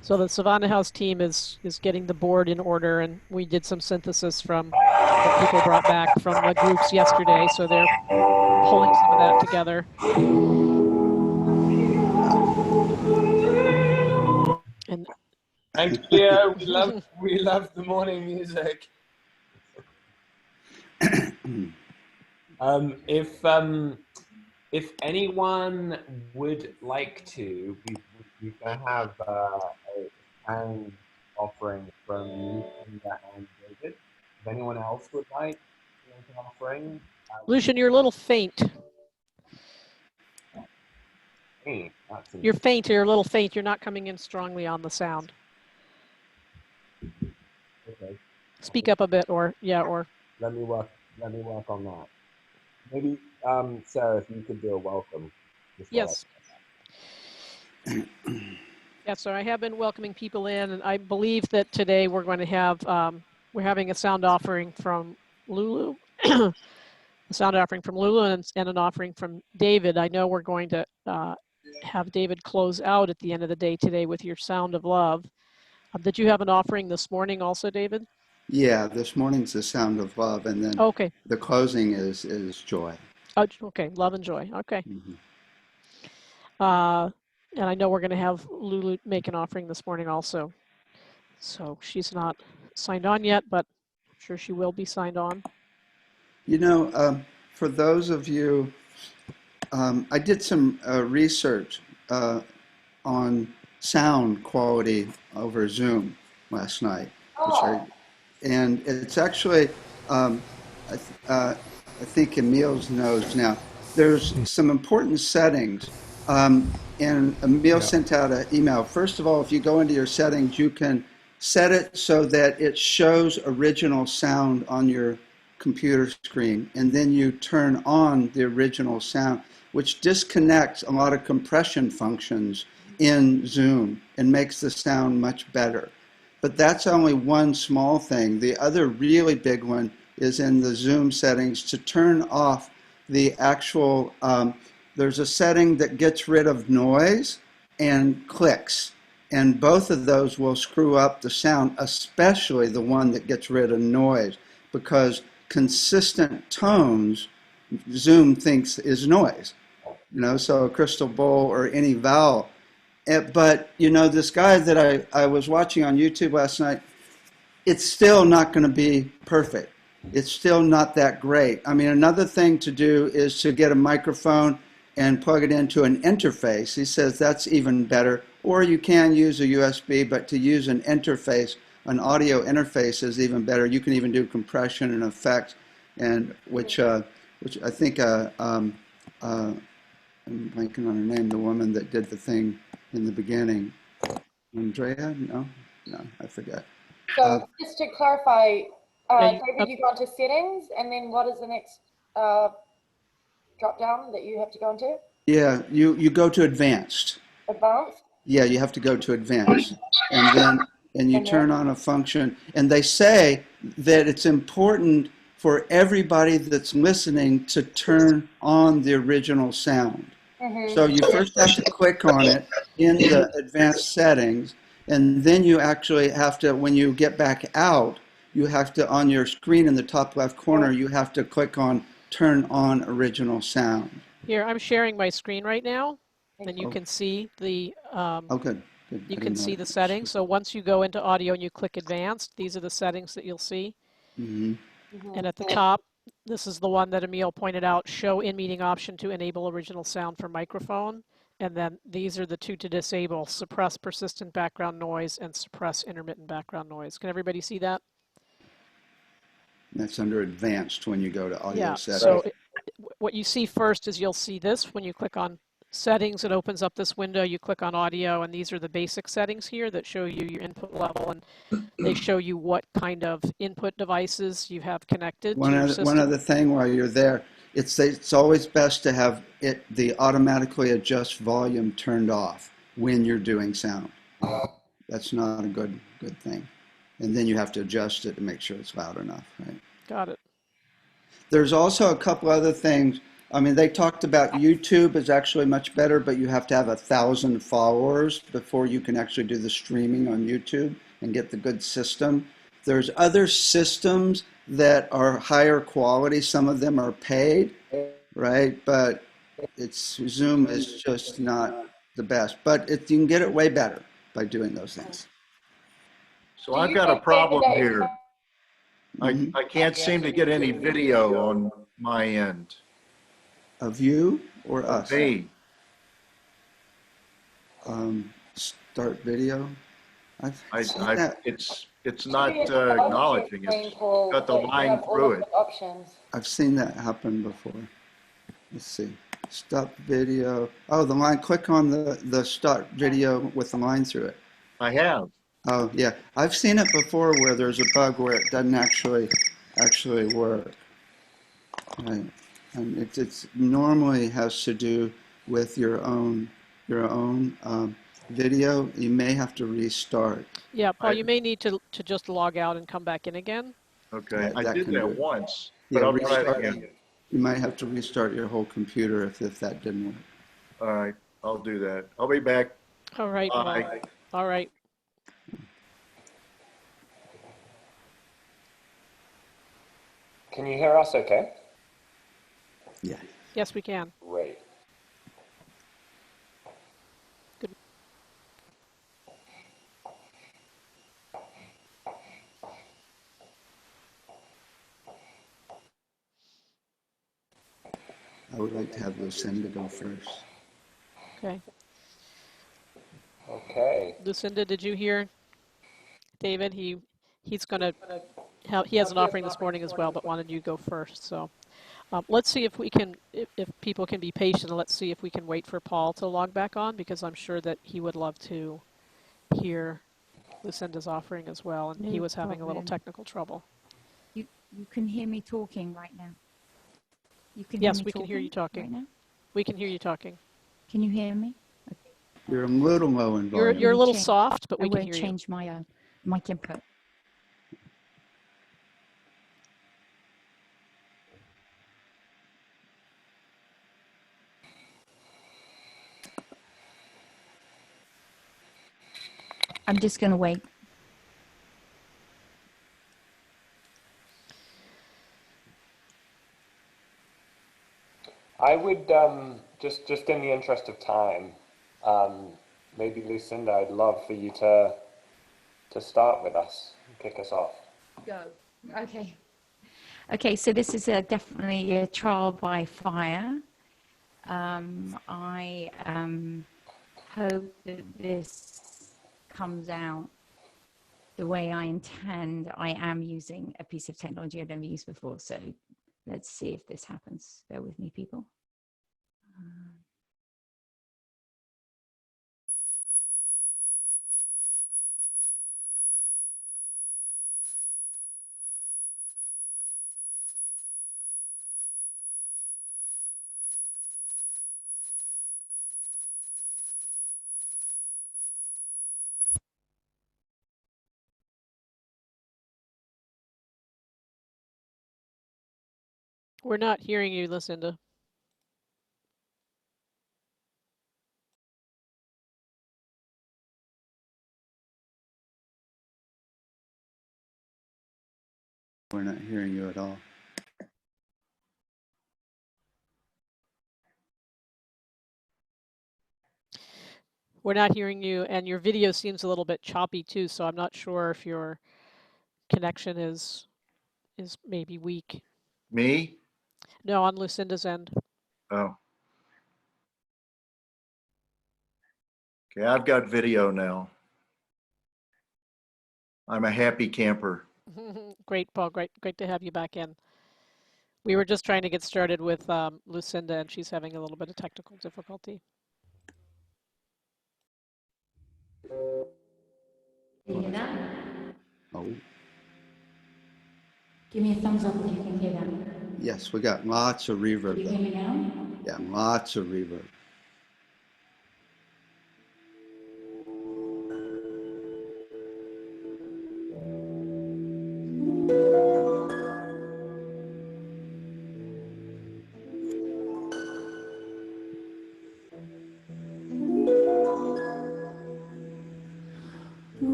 So the Savannah House team is getting the board in order, and we did some synthesis from what people brought back from the groups yesterday. So they're pulling some of that together. And thank you. We love the morning music. If anyone would like to, we're going to have a sound offering from Lucinda and David. If anyone else would like to make an offering, Lucian, you're a little faint. You're faint. You're a little faint. You're not coming in strongly on the sound. Okay. Speak up a bit, or yeah, or. Let me work on that. Maybe Sarah, if you could do a welcome. Yes. Yeah, so I have been welcoming people in, and I believe that today we're going to have, we're having a sound offering from Lulu, a sound offering from Lulu and an offering from David. I know we're going to have David close out at the end of the day today with your Sound of Love. Did you have an offering this morning also, David? Yeah, this morning's the Sound of Love, and then okay. The closing is Joy. Oh, okay, Love and Joy. Okay. And I know we're going to have Lulu make an offering this morning also. So she's not signed on yet, but I'm sure she will be signed on. You know, for those of you, I did some research on sound quality over Zoom last night, and it's actually, I think Emil's knows now, there's some important settings, and Emil sent out an email. First of all, if you go into your settings, you can set it so that it shows original sound on your computer screen, and then you turn on the original sound, which disconnects a lot of compression functions in Zoom and makes the sound much better. But that's only one small thing. The other really big one is in the Zoom settings to turn off the actual, there's a setting that gets rid of noise and clicks. And both of those will screw up the sound, especially the one that gets rid of noise, because consistent tones, Zoom thinks is noise. You know, so a crystal bowl or any vowel. But, you know, this guy that I was watching on YouTube last night, it's still not going to be perfect. It's still not that great. I mean, another thing to do is to get a microphone and plug it into an interface. He says that's even better. Or you can use a USB, but to use an interface, an audio interface is even better. You can even do compression and effects, and which I think I'm blanking on her name, the woman that did the thing in the beginning. Andrea? No, I forget. So just to clarify, David, you go into settings, and then what is the next drop down that you have to go into? Yeah, you go to advanced. Advanced? Yeah, you have to go to advanced, and you turn on a function, and they say that it's important for everybody that's listening to turn on the original sound. So you first have to click on it in the advanced settings, and then you actually have to, when you get back out, you have to, on your screen in the top left corner, you have to click on turn on original sound. Here, I'm sharing my screen right now, and you can see the good. You can see the settings. So once you go into audio and you click advanced, these are the settings that you'll see. And at the top, this is the one that Emil pointed out, show in-meeting option to enable original sound for microphone. And then these are the two to disable, suppress persistent background noise and suppress intermittent background noise. Can everybody see that? That's under advanced when you go to audio settings. So what you see first is you'll see this when you click on settings. It opens up this window. You click on audio, and these are the basic settings here that show you your input level, and they show you what kind of input devices you have connected to your system. One other thing while you're there, it's always best to have the automatically adjust volume turned off when you're doing sound. That's not a good thing. And then you have to adjust it to make sure it's loud enough, right? Got it. There's also a couple other things I mean, they talked about YouTube is actually much better, but you have to have 1,000 followers before you can actually do the streaming on YouTube and get the good system. There's other systems that are higher quality. Some of them are paid, right? But Zoom is just not the best. But you can get it way better by doing those things. So I've got a problem here. Mhm. I can't seem to get any video on my end. Of you or us? Me. Start video. I've seen I that. it's not Should be a acknowledging. screen, It's Paul, got the that you line have all through of it. the options. I've seen that happen before. Let's see. Stop video. Oh, the line. Click on the start video with the line through it. I have. Oh, yeah. I've seen it before where there's a bug where it doesn't actually work. Right. And it's normally has to do with your own video. You may have to restart. Yeah, Paul, I- you may need to just log out and come back in again. Okay. I That did can do that it. once, Yeah, but I'll try it restart. again. You might have to restart your whole computer if that didn't work. All right. I'll do that. I'll be back. All right, Paul. Bye. All right. Can you hear us okay? Yeah. Yes, we can. Great. Good. I would like to have Lucinda go first. Okay. Okay. Lucinda, did you hear David? He's going to he has an offering this morning as well, but wanted you to go first. So let's see if we can, if people can be patient. Let's see if we can wait for Paul to log back on, because I'm sure that he would love to hear Lucinda's offering as well, and he No was having a little problem. technical trouble. You can hear me talking right now. You can Yes, hear me we can hear you talking. right now. We can hear you talking. Can you hear me? You're a little low in volume. You're a little change. soft, but I we can won't hear you. change my mic input. I'm just going to wait. I would just in the interest of time, maybe Lucinda, I'd love for you to start with us, kick us off. Go. Okay. Okay, so this is definitely a trial by fire. I hope that this comes out the way I intend. I am using a piece of technology I've never used before, so let's see if this happens. Bear with me, people. We're not hearing you, Lucinda. We're not hearing you at all. We're not hearing you, and your video seems a little bit choppy too, so I'm not sure if your connection is maybe weak. Me? No, on Lucinda's end. Oh. Okay, I've got video now. I'm a happy camper. Great, Paul. Great to have you back in. We were just trying to get started with Lucinda, and she's having a little bit of technical difficulty. Can you hear that? Oh, Give me a thumbs up if you can hear that. yes, we got lots of reverb. Can you hear me now? Yeah, lots of reverb.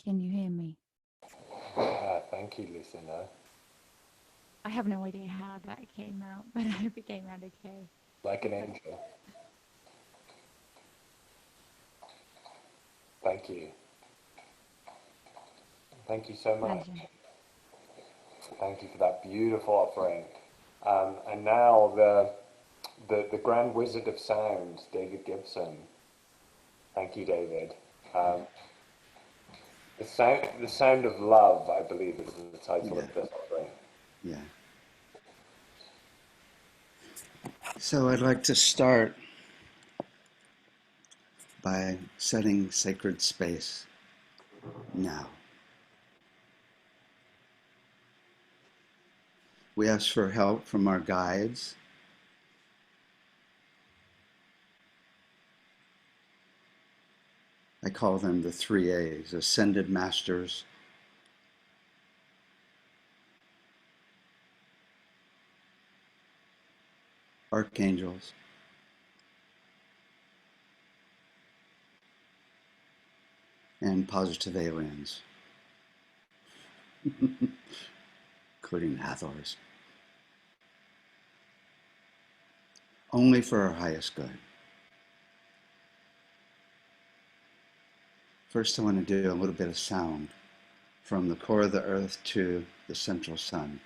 Can you hear me? Thank you, listener. I have no idea how that came out, but I hope it came out okay. Like an angel. Thank you. Thank you so much. Pleasure. Thank you for that beautiful offering. And now the Grand Wizard of Sound, David Gibson. Thank you, David. The sound of love, I believe, is the title of this offering. Yeah. So I'd like to start by setting sacred space now. We ask for help from our guides. I call them the 3 A's, Ascended Masters, Archangels, and positive aliens, including Hathors, only for our highest good. First, I want to do a little bit of sound from the core of the earth to the central sun.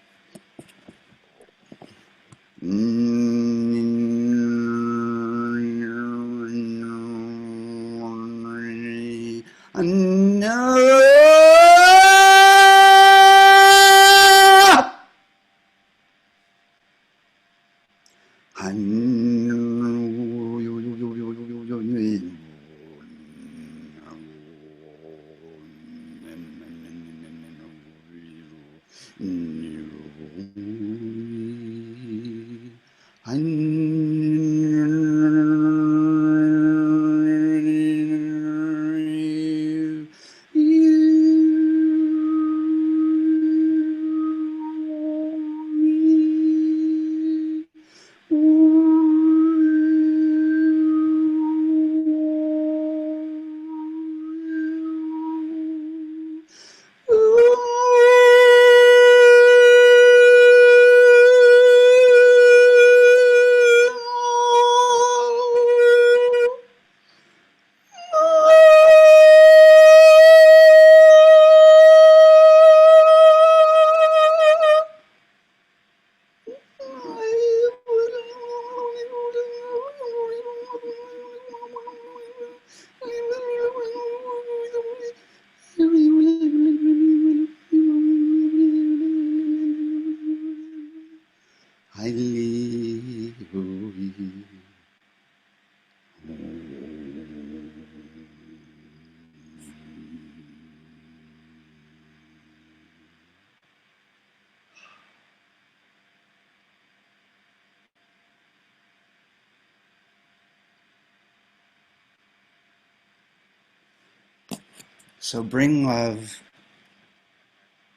So bring love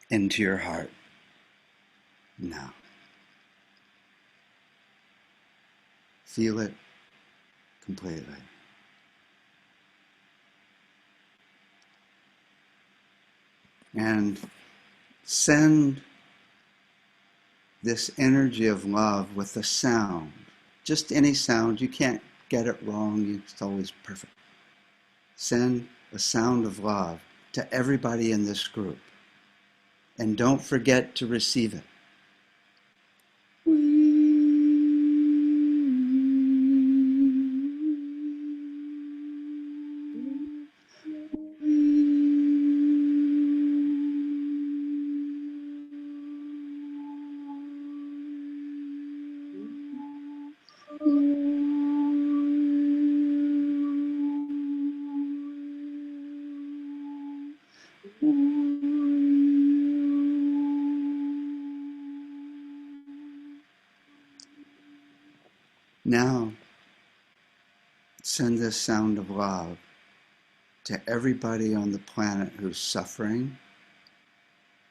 into your heart now. Feel it completely. And send this energy of love with a sound. Just any sound. You can't get it wrong. It's always perfect. Send a sound of love to everybody in this group. And don't forget to receive it. Now, send this sound of love to everybody on the planet who's suffering,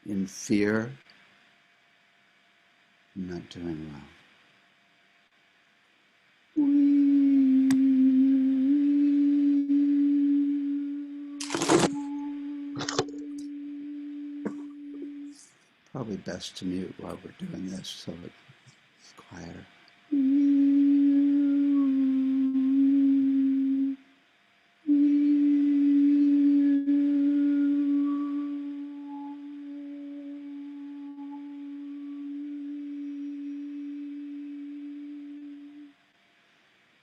in fear, not doing well. Probably best to mute while we're doing this so it's quieter.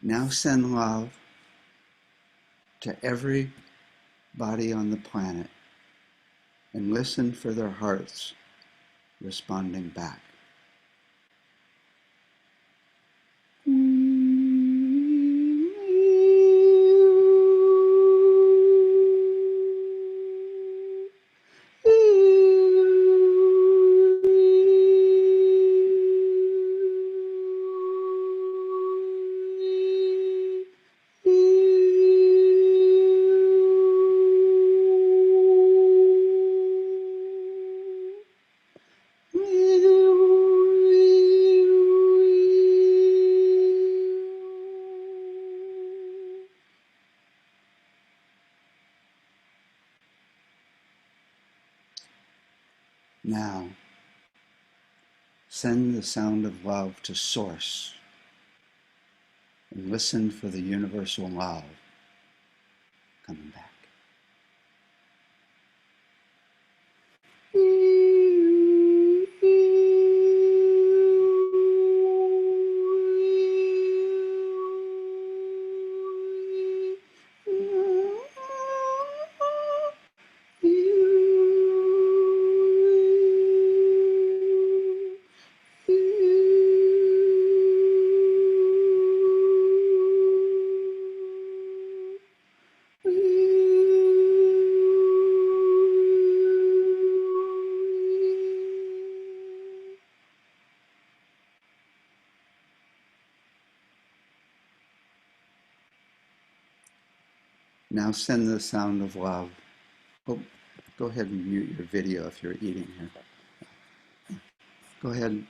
Now send love to everybody on the planet and listen for their hearts responding back. Now, send the sound of love to Source and listen for the universal love coming back. Now send the sound of love. Oh, go ahead and mute your video if you're eating here. Go ahead and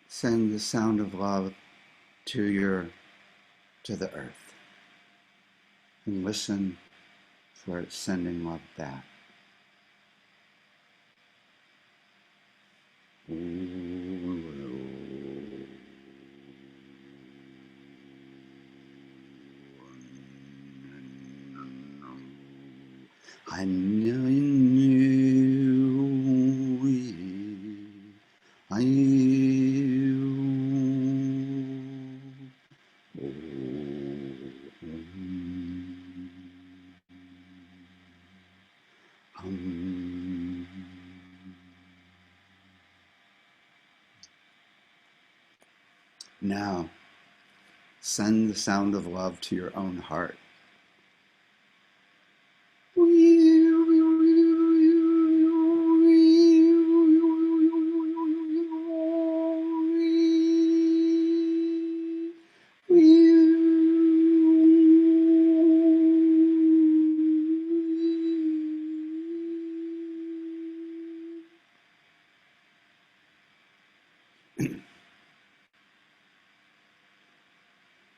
send the sound of love to the earth. And listen for it sending love back. I knew Now, send the sound of love to your own heart.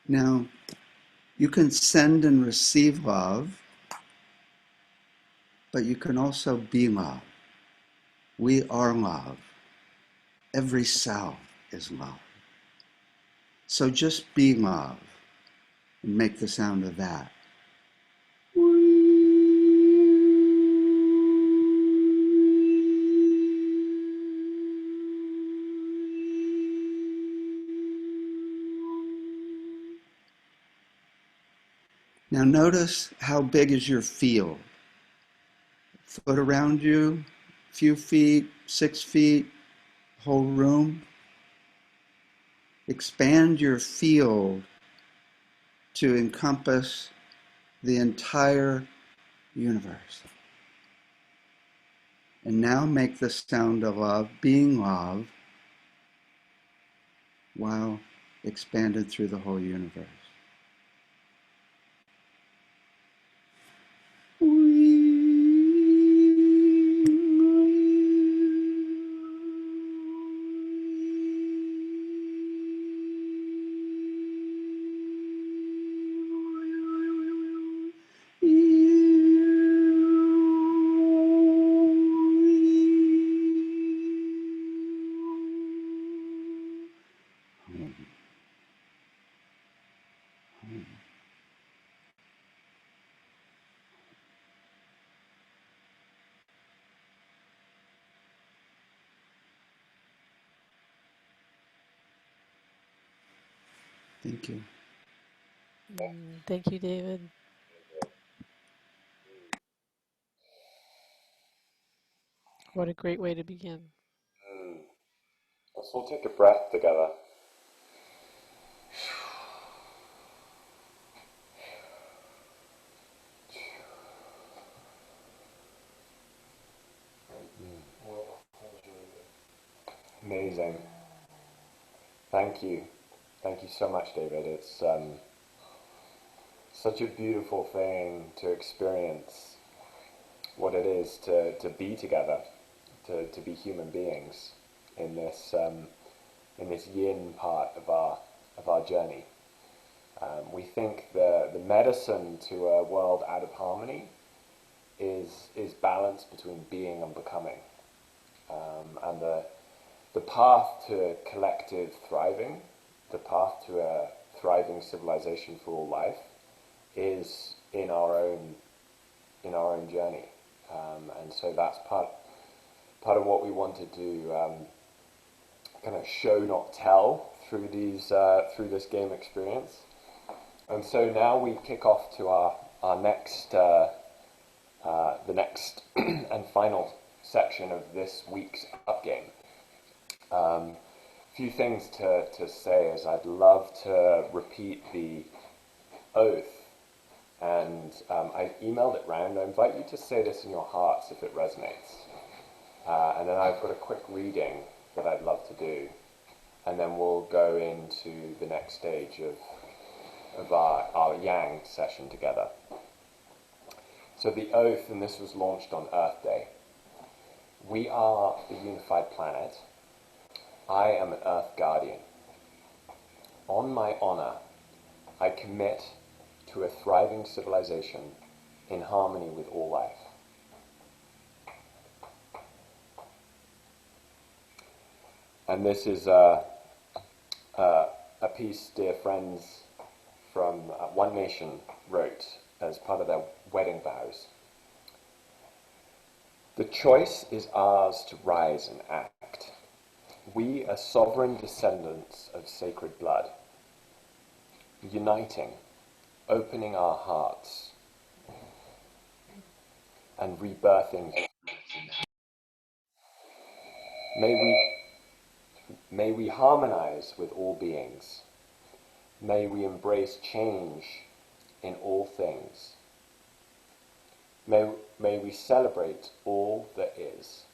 Now, you can send and receive love, but you can also be love. We are love. Every cell is love. So just be love and make the sound of that. Now notice how big is your field. Foot around you, few feet, 6 feet, whole room. Expand your field to encompass the entire universe. And now make the sound of love, being love, while expanded through the whole universe. Thank you. Thank you, David. What a great way to begin. Let's all take a breath together. Amazing. Thank you. Thank you so much, David. It's such a beautiful thing to experience what it is to be together, to be human beings in this yin part of our journey. We think the medicine to a world out of harmony is balance between being and becoming, and the path to collective thriving, the path to a thriving civilization for all life, is in our own journey, and so that's part of what we want to do. Kind of show, not tell, through this game experience. And so now we kick off to our next the next and final section of this week's up game. Few things to say is I'd love to repeat the oath, and I emailed it round. I invite you to say this in your hearts if it resonates, and then I've got a quick reading that I'd love to do, and then we'll go into the next stage of our yang session together. So the oath, and this was launched on Earth Day. We are the unified planet. I am an Earth Guardian. On my honor, I commit to a thriving civilization in harmony with all life. And this is a piece, dear friends, from One Nation wrote as part of their wedding vows. The choice is ours to rise and act. We are sovereign descendants of sacred blood, uniting, opening our hearts, and rebirthing. May we harmonize with all beings. May we embrace change in all things. May we celebrate all that is.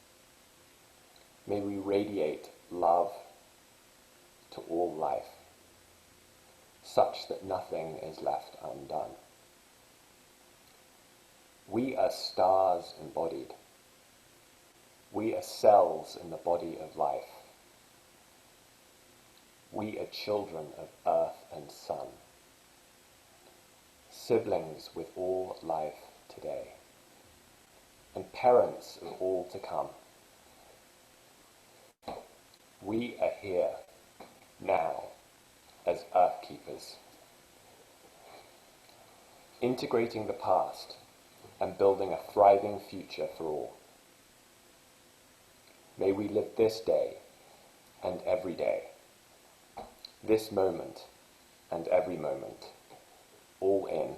May we radiate love to all life, such that nothing is left undone. We are stars embodied. We are cells in the body of life. We are children of earth and sun, siblings with all life today, and parents of all to come. We are here now as Earth Keepers, integrating the past and building a thriving future for all. May we live this day and every day, this moment and every moment, all in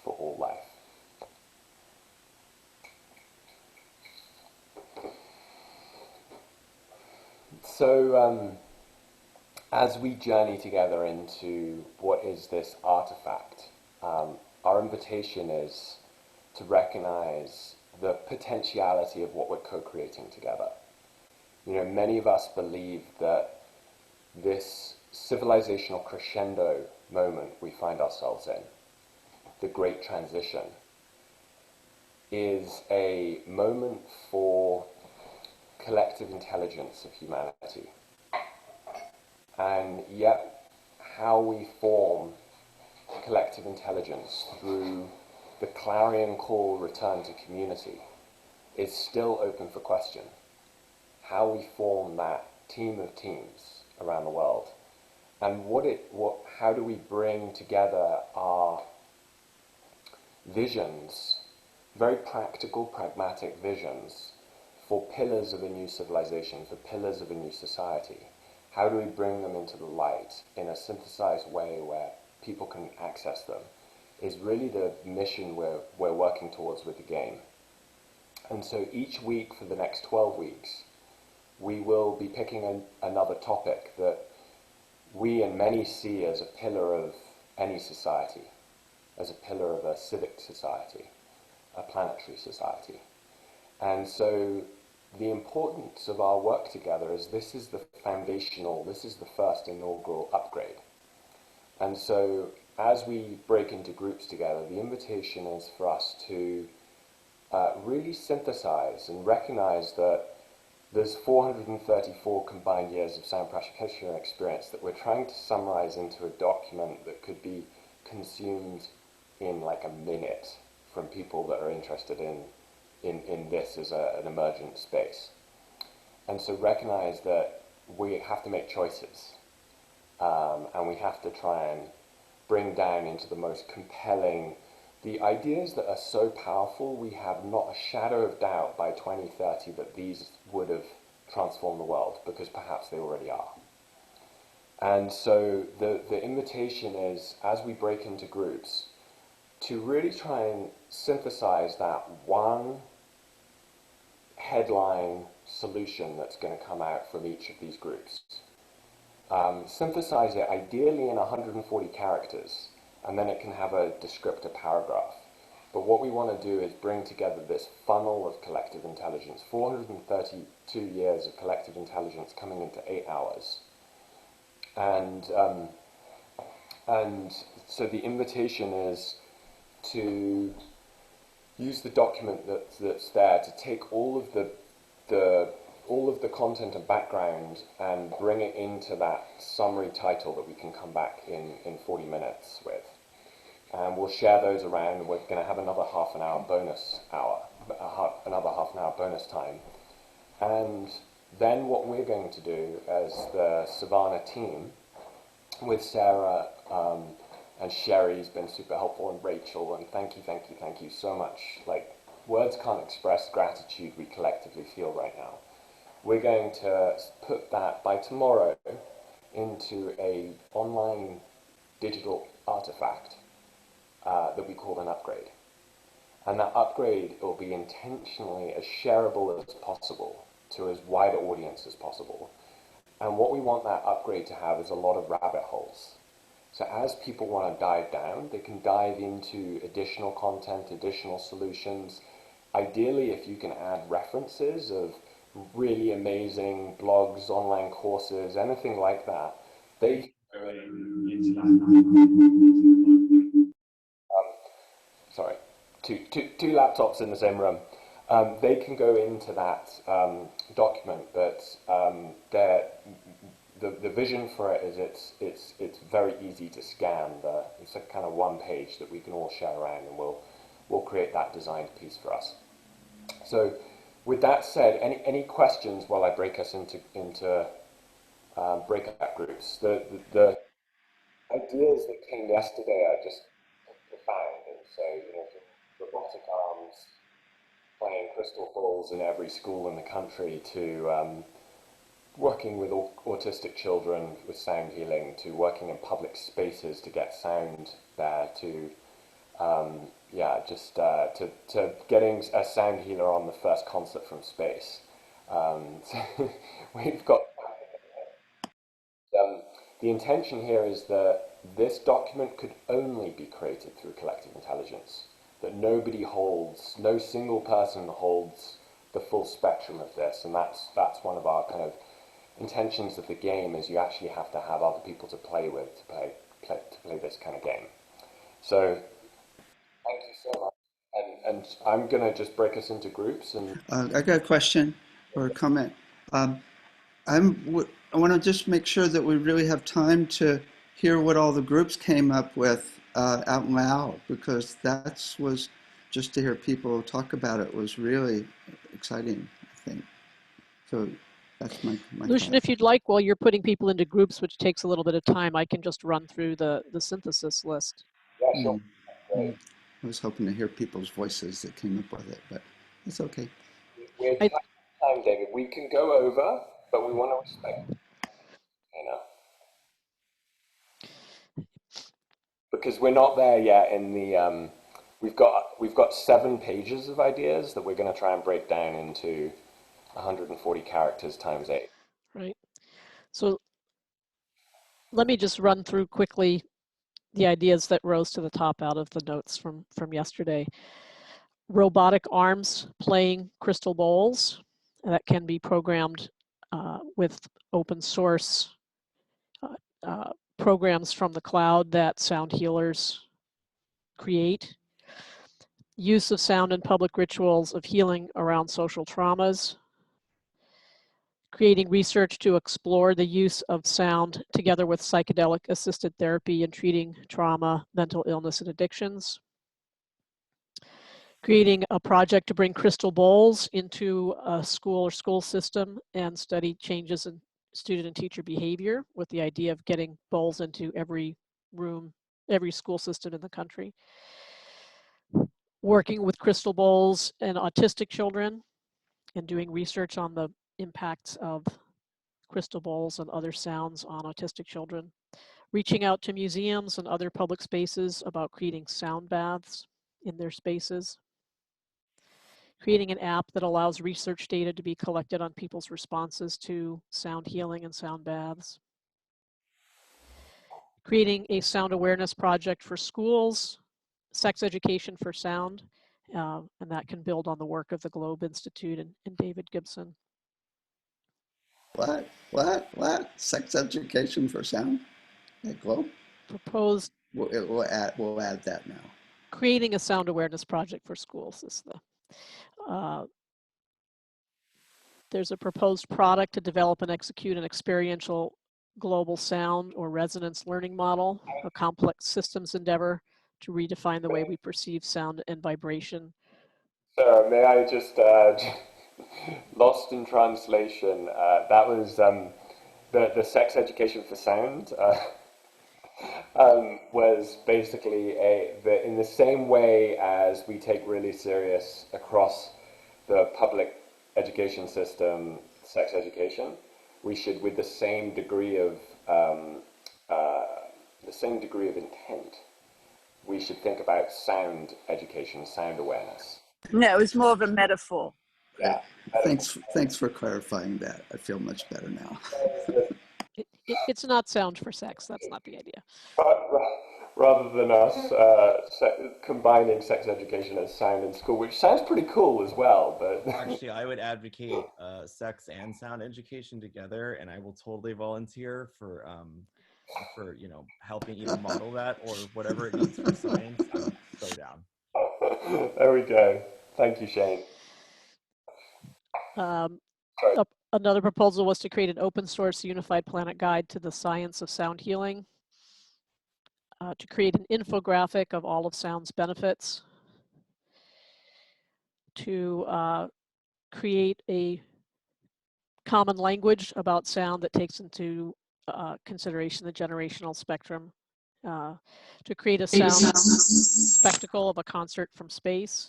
for all life. So, as we journey together into what is this artifact, our invitation is to recognize the potentiality of what we're co-creating together. You know, many of us believe that this civilizational crescendo moment we find ourselves in, the Great Transition, is a moment for collective intelligence of humanity. And yet, how we form collective intelligence through the clarion call return to community is still open for question. How we form that team of teams around the world, and how do we bring together our visions, very practical, pragmatic visions, for pillars of a new civilization, for pillars of a new society? How do we bring them into the light in a synthesized way where people can access them, is really the mission we're working towards with the game. And so each week for the next 12 weeks, we will be picking another topic that we and many see as a pillar of any society, as a pillar of a civic society, a planetary society. And so the importance of our work together is this is the foundational, this is the first inaugural upgrade. And so as we break into groups together, the invitation is for us to really synthesize and recognize that there's 434 combined years of sound practitioner experience that we're trying to summarize into a document that could be consumed in like a minute from people that are interested in this as an emergent space. And so recognize that we have to make choices, and we have to try and bring down into the most compelling the ideas that are so powerful. We have not a shadow of doubt by 2030 that these would have transformed the world, because perhaps they already are. And so the invitation is, as we break into groups, to really try and synthesize that one headline solution that's going to come out from each of these groups. Synthesize it ideally in 140 characters, and then it can have a descriptor paragraph. But what we want to do is bring together this funnel of collective intelligence, 432 years of collective intelligence coming into 8 hours. And so the invitation is to use the document that's there to take all of the content and background and bring it into that summary title that we can come back in 40 minutes with. And we'll share those around. We're going to have another half an hour bonus time. And then what we're going to do as the Savannah team, with Sarah and Sherry's been super helpful, and Rachel, and thank you so much. Like, words can't express gratitude we collectively feel right now. We're going to put that by tomorrow into a online digital artifact that we call an upgrade. And that upgrade will be intentionally as shareable as possible to as wide an audience as possible. And what we want that upgrade to have is a lot of rabbit holes. So as people want to dive down, they can dive into additional content, additional solutions. Ideally, if you can add references of really amazing blogs, online courses, anything like that, they sorry, two laptops in the same room. They can go into that document, but the vision for it is it's very easy to scan. It's a kind of one page that we can all share around, and we'll create that designed piece for us. So, with that said, any questions while I break us into breakout groups? The ideas that came yesterday are just profound, and so robotic arms, playing crystal balls in every school in the country, to working with autistic children with sound healing, to working in public spaces to get sound there, to to getting a sound healer on the first concert from space. So we've got the intention here is that this document could only be created through collective intelligence, that nobody holds, no single person holds the full spectrum of this, and that's one of our kind of intentions of the game, is you actually have to have other people to play with to play this kind of game. So thank you so much, and I'm gonna just break us into groups. And I got a question or a comment. I want to just make sure that we really have time to hear what all the groups came up with out loud, because that was just to hear people talk about it was really exciting, I think. So that's my Lucian, thought. if you'd like, while you're putting people into groups, which takes a little bit of time, I can just run through the synthesis list. yeah, sure. I was hoping to hear people's voices that came up with it, but it's okay. We're tight on time, David. We can go over, but we want to respect, because we're not there yet in the. We've got 7 pages of ideas that we're going to try and break down into 140 characters times 8. Right. So let me just run through quickly the ideas that rose to the top out of the notes from yesterday. Robotic arms playing crystal bowls that can be programmed with open source programs from the cloud that sound healers create. Use of sound in public rituals of healing around social traumas. Creating research to explore the use of sound together with psychedelic assisted therapy in treating trauma, mental illness, and addictions. Creating a project to bring crystal bowls into a school or school system and study changes in student and teacher behavior, with the idea of getting bowls into every room, every school system in the country. Working with crystal bowls and autistic children and doing research on the impacts of crystal bowls and other sounds on autistic children. Reaching out to museums and other public spaces about creating sound baths in their spaces. Creating an app that allows research data to be collected on people's responses to sound healing and sound baths. Creating a sound awareness project for schools, sex education for sound, and that can build on the work of the Globe Institute and David Gibson. What? Sex education for sound at Globe? Proposed. We'll add that now. creating a sound awareness project for schools. Is there's a proposed product to develop and execute an experiential global sound or resonance learning model, a complex systems endeavor to redefine the way we perceive sound and vibration. Sarah, may I just lost in translation? That was the sex education for sound. Was basically in the same way as we take really serious across the public education system sex education, we should, with the same degree of intent, we should think about sound education, sound awareness. No, it was more of a metaphor. Yeah. Thanks for clarifying that. I feel much better now. It's not sound for sex. That's not the idea. Rather than us combining sex education as sound in school, which sounds pretty cool as well. But actually, I would advocate sex and sound education together, and I will totally volunteer for helping either model that or whatever it needs for science. I'm so down. There we go. Thank you, Shane. Another proposal was to create an open source unified planet guide to the science of sound healing, to create an infographic of all of sound's benefits, to create a common language about sound that takes into consideration the generational spectrum, to create a sound spectacle of a concert from space,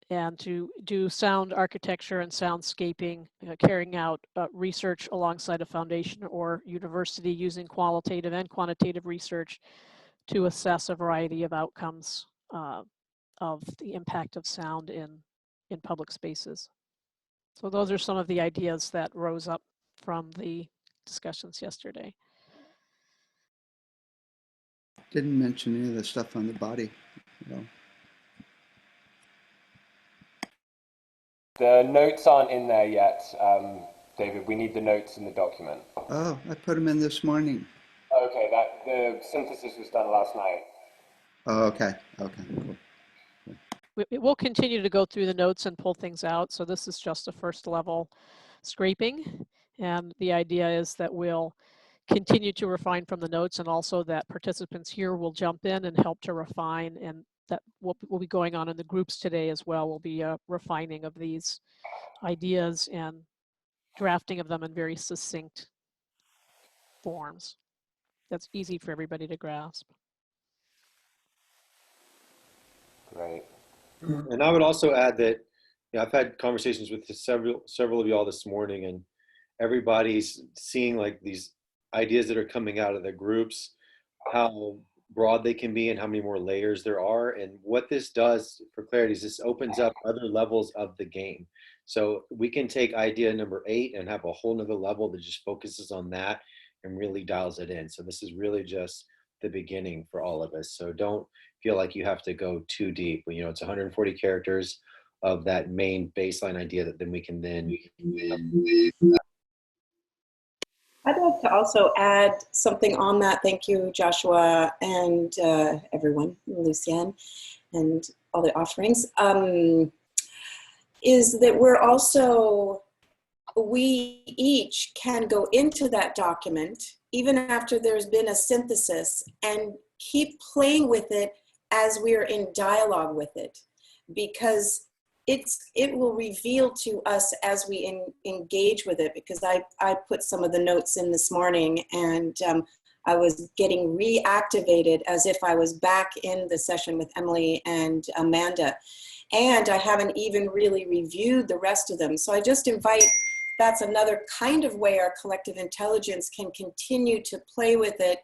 and to do sound architecture and soundscaping, carrying out research alongside a foundation or university using qualitative and quantitative research to assess a variety of outcomes of the impact of sound in public spaces. So those are some of the ideas that rose up from the discussions yesterday. Didn't mention any of the stuff on the body. The notes aren't in there yet, David. We need the notes in the document. Oh, I put them in this morning. Okay, the synthesis was done last night. Oh, okay, cool. We'll continue to go through the notes and pull things out. So this is just a first level scraping. And the idea is that we'll continue to refine from the notes, and also that participants here will jump in and help to refine, and that will be going on in the groups today as well. Will be a refining of these ideas and drafting of them in very succinct forms. That's easy for everybody to grasp. Great. And I would also add that I've had conversations with several of you all this morning, and everybody's seeing like these ideas that are coming out of the groups, how broad they can be and how many more layers there are. And what this does, for clarity, is this opens up other levels of the game. So we can take idea number 8 and have a whole nother level that just focuses on that and really dials it in. So this is really just the beginning for all of us. So don't feel like you have to go too deep. It's 140 characters of that main baseline idea that then we can I'd like to also add something on that. Thank you, Joshua, and everyone, Lucienne, and all the offerings. Is that we each can go into that document, even after there's been a synthesis, and keep playing with it as we're in dialogue with it, because it will reveal to us as we engage with it. Because I put some of the notes in this morning, and I was getting reactivated as if I was back in the session with Emily and Amanda, and I haven't even really reviewed the rest of them. So I just invite, that's another kind of way our collective intelligence can continue to play with it,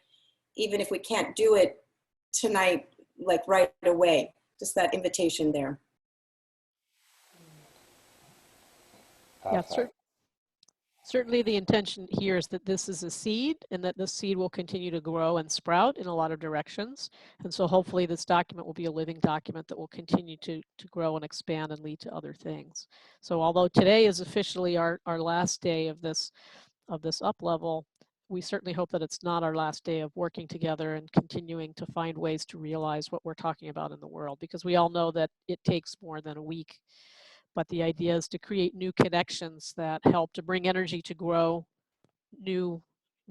even if we can't do it tonight, like right away. Just that invitation there. Yeah, certainly the intention here is that this is a seed, and that this seed will continue to grow and sprout in a lot of directions. And so hopefully this document will be a living document that will continue to grow and expand and lead to other things. So although today is officially our last day of this up level, we certainly hope that it's not our last day of working together and continuing to find ways to realize what we're talking about in the world, because we all know that it takes more than a week. But the idea is to create new connections that help to bring energy to grow new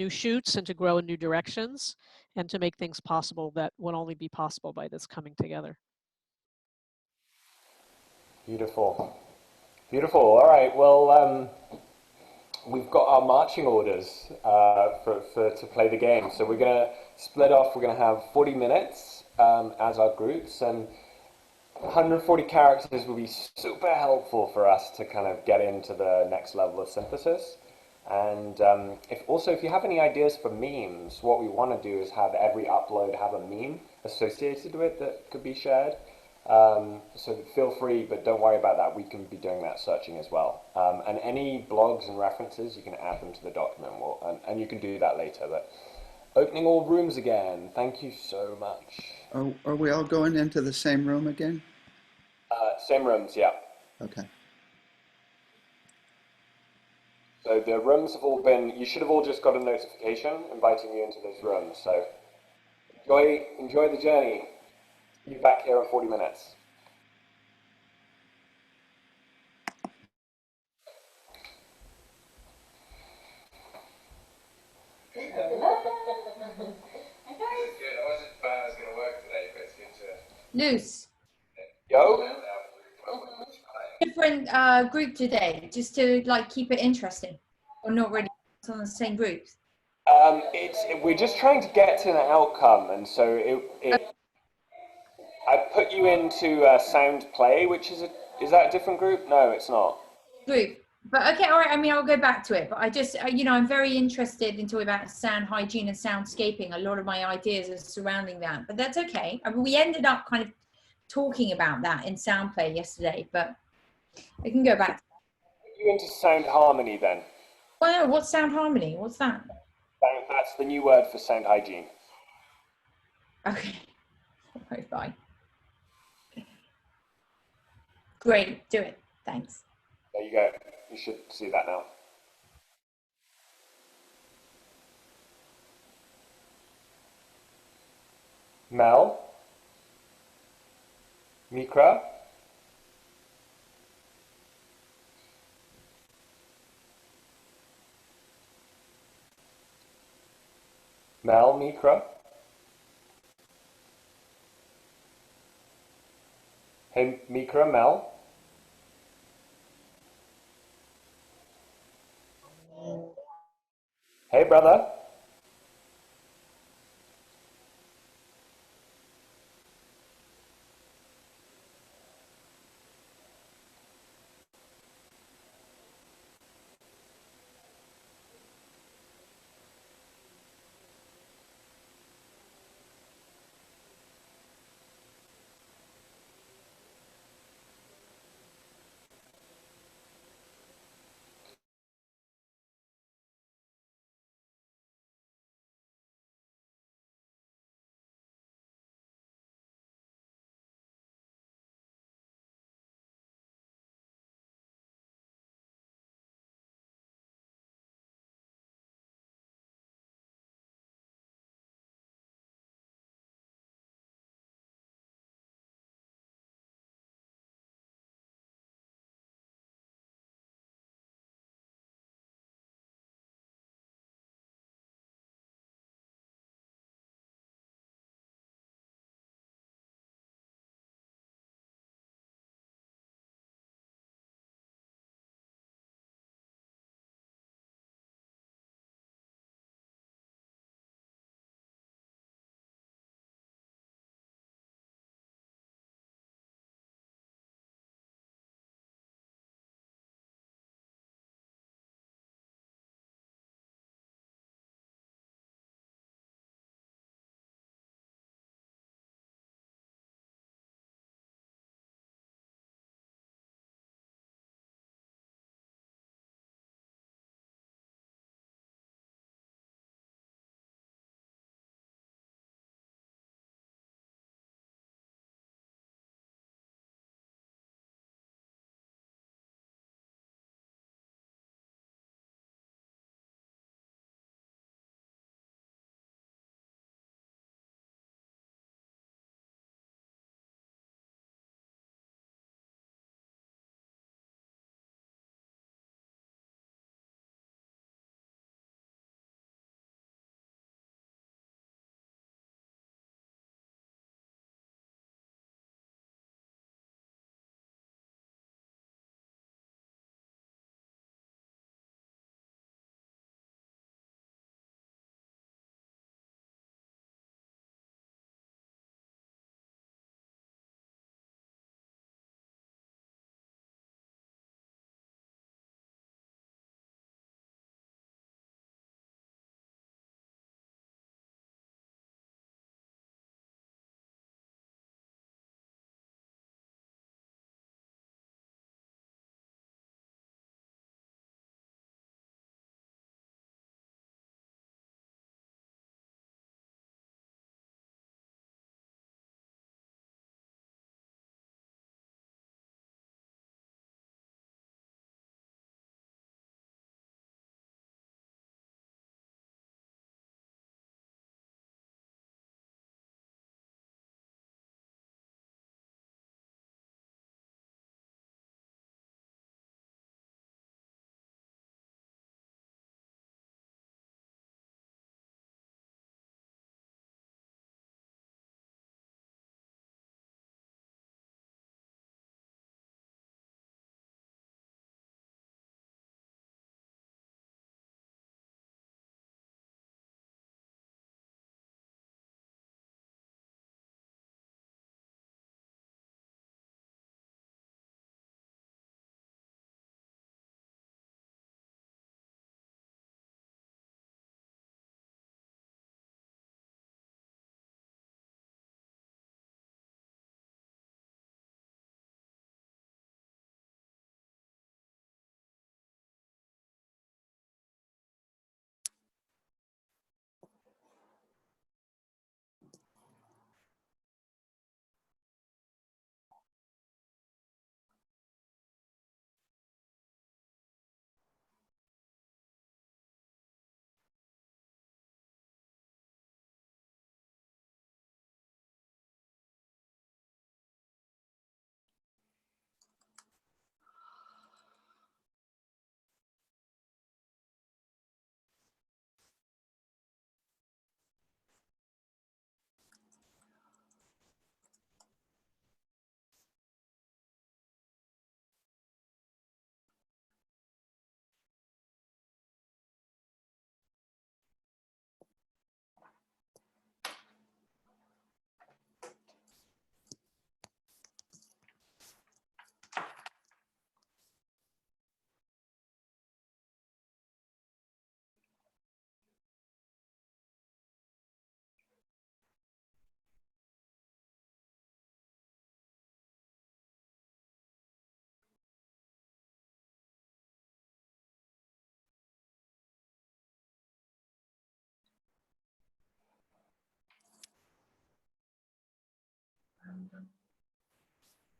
shoots and to grow in new directions and to make things possible that would only be possible by this coming together. Beautiful. Beautiful. All right. Well, we've got our marching orders to play the game. So we're going to split off. We're going to have 40 minutes as our groups, and 140 characters will be super helpful for us to kind of get into the next level of synthesis. And if you have any ideas for memes, what we want to do is have every upload have a meme associated with it that could be shared. So feel free, but don't worry about that. We can be doing that searching as well. And any blogs and references, you can add them to the document, and you can do that later. But opening all rooms again. Thank you so much. Are we all going into the same room again? Same rooms, yeah. Okay. So the rooms have all been, you should have all just got a notification inviting you into those rooms. So enjoy the journey. Be back here in 40 minutes. Good. I wasn't planning I was going to work today, but it's good to. Loose. Yo. Different group today, just to like keep it interesting, or not really on the same groups. We're just trying to get to an outcome, and so I put you into sound play, which is that a different group? No, it's not. Group, but okay, all right. I mean, I'll go back to it, but I just, I'm very interested in talking about sound hygiene and soundscaping. A lot of my ideas are surrounding that, but that's okay. I mean, we ended up kind of talking about that in sound play yesterday, but I can go back. Put you into sound harmony then. Well, what's sound harmony? What's that? That's the new word for sound hygiene. Okay. All right, bye. Great, do it. Thanks. There you go. You should see that now. Mel? Mikra? Mel, Mikra? Hey, Mikra, Mel? Hey, brother?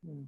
Hmm.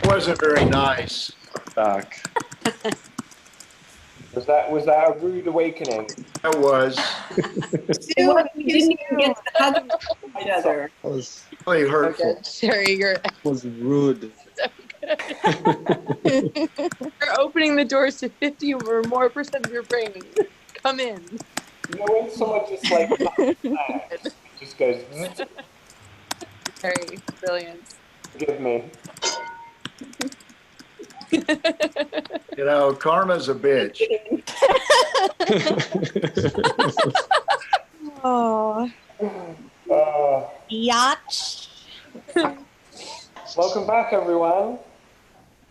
Wasn't very nice. Back. Was that a rude awakening? That was. Dude, we didn't even get to hug each other. That was Really So hurtful. good. Sherry, you're was rude. so good. You're opening the doors to 50 or more percent of your brain. Come in. You know when someone just like just goes, Very brilliant. forgive me. You know, karma's a bitch. Oh. Yacht. Welcome back, everyone.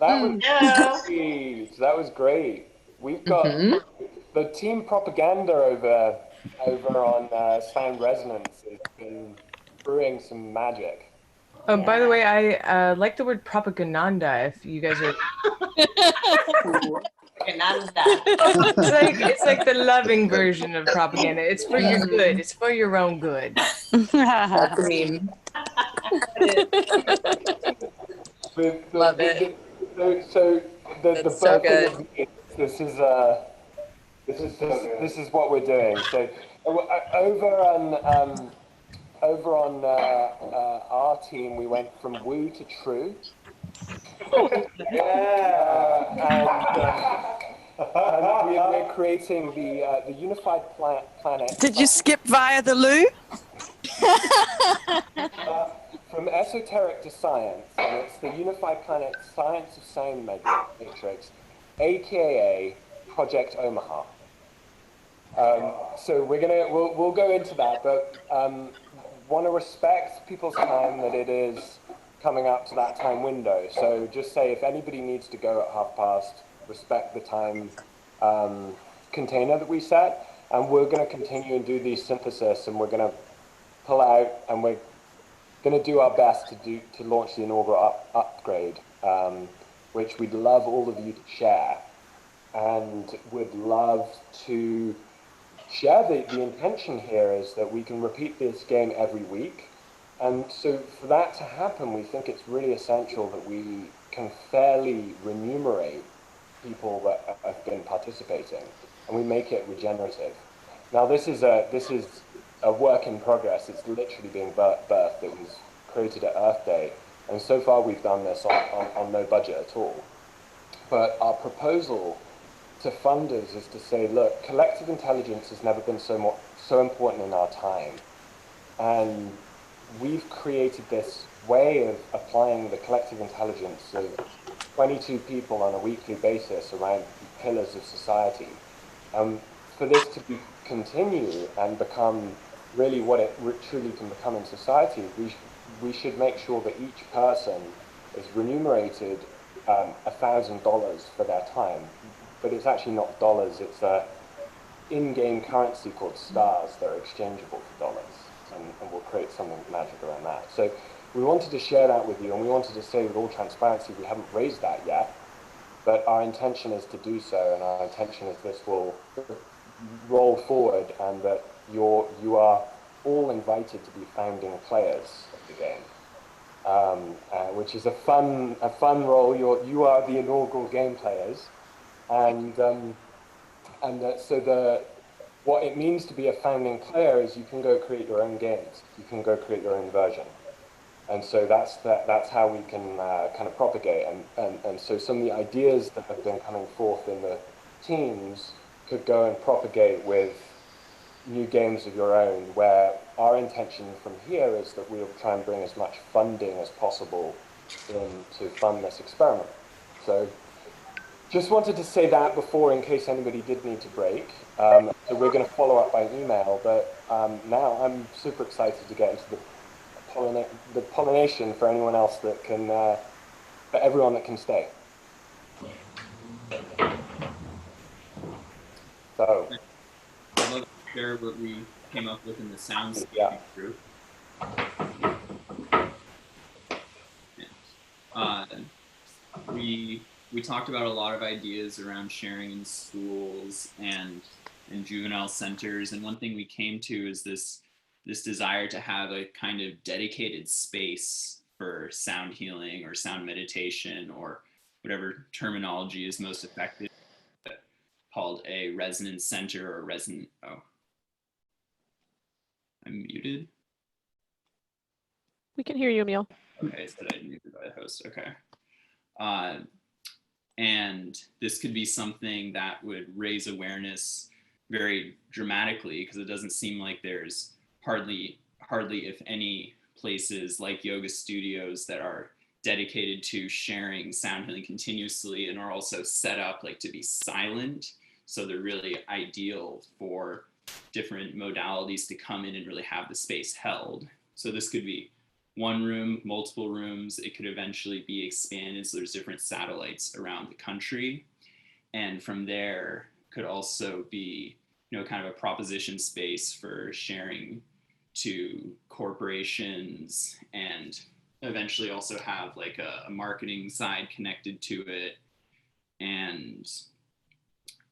That was Hello. great. That was great. We've got the team propaganda over on Sound Resonance has been brewing some magic. Oh, by the way, I like the word propaganda. If you guys are, it's like the loving version of propaganda. It's for your good. It's for your own good. That's a meme. Love it. So the That's so birthing good. of this is what we're doing. So over on our team, we went from woo to true. And we're creating the unified planet. Did you skip via the loo? From esoteric to science, and it's the unified planet science of sound matrix, aka Project Omaha. So we'll go into that, but want to respect people's time that it is coming up to that time window. So just say if anybody needs to go at past, respect the time container that we set, and we're going to continue and do these synthesis, and we're going to pull out, and we're going to do our best to launch the inaugural upgrade, which we'd love all of you to share, and would love to share the intention here is that we can repeat this game every week. And so for that to happen, we think it's really essential that we can fairly remunerate people that have been participating, and we make it regenerative. Now this is a work in progress. It's literally being birthed. It was created at Earth Day, and so far we've done this on no budget at all. But our proposal to funders is to say, look, collective intelligence has never been so important in our time, and we've created this way of applying the collective intelligence of 22 people on a weekly basis around pillars of society. For this to continue and become really what it truly can become in society, we should make sure that each person is remunerated $1,000 for their time. But it's actually not dollars, it's a in-game currency called stars that are exchangeable for dollars. And we'll create something magic around that. So we wanted to share that with you, and we wanted to say with all transparency, we haven't raised that yet, but our intention is to do so, and our intention is this will roll forward, and that you are all invited to be founding players of the game, which is a fun role. You are the inaugural game players, and so what it means to be a founding player is you can go create your own games. You can go create your own version. And so that's how we can kind of propagate. And so some of the ideas that have been coming forth in the teams could go and propagate with new games of your own, where our intention from here is that we'll try and bring as much funding as possible in to fund this experiment. So just wanted to say that before, in case anybody did need to break. So we're going to follow up by email, but now I'm super excited to get into the pollination for anyone else that can, for everyone that can stay. So, I'd love to share what we came up with in the soundscape group. We talked about a lot of ideas around sharing in schools and in juvenile centers. And one thing we came to is this desire to have a kind of dedicated space for sound healing or sound meditation or whatever terminology is most effective, called a resonance center or resonant. Oh, I'm muted. We can hear you, Emil. Okay, it said I muted by the host. Okay. And this could be something that would raise awareness very dramatically, because it doesn't seem like there's hardly if any places like yoga studios that are dedicated to sharing sound healing continuously and are also set up like to be silent. So they're really ideal for different modalities to come in and really have the space held. So this could be one room, multiple rooms. It could eventually be expanded, so there's different satellites around the country. And from there could also be, kind of a proposition space for sharing to corporations, and eventually also have like a marketing side connected to it. And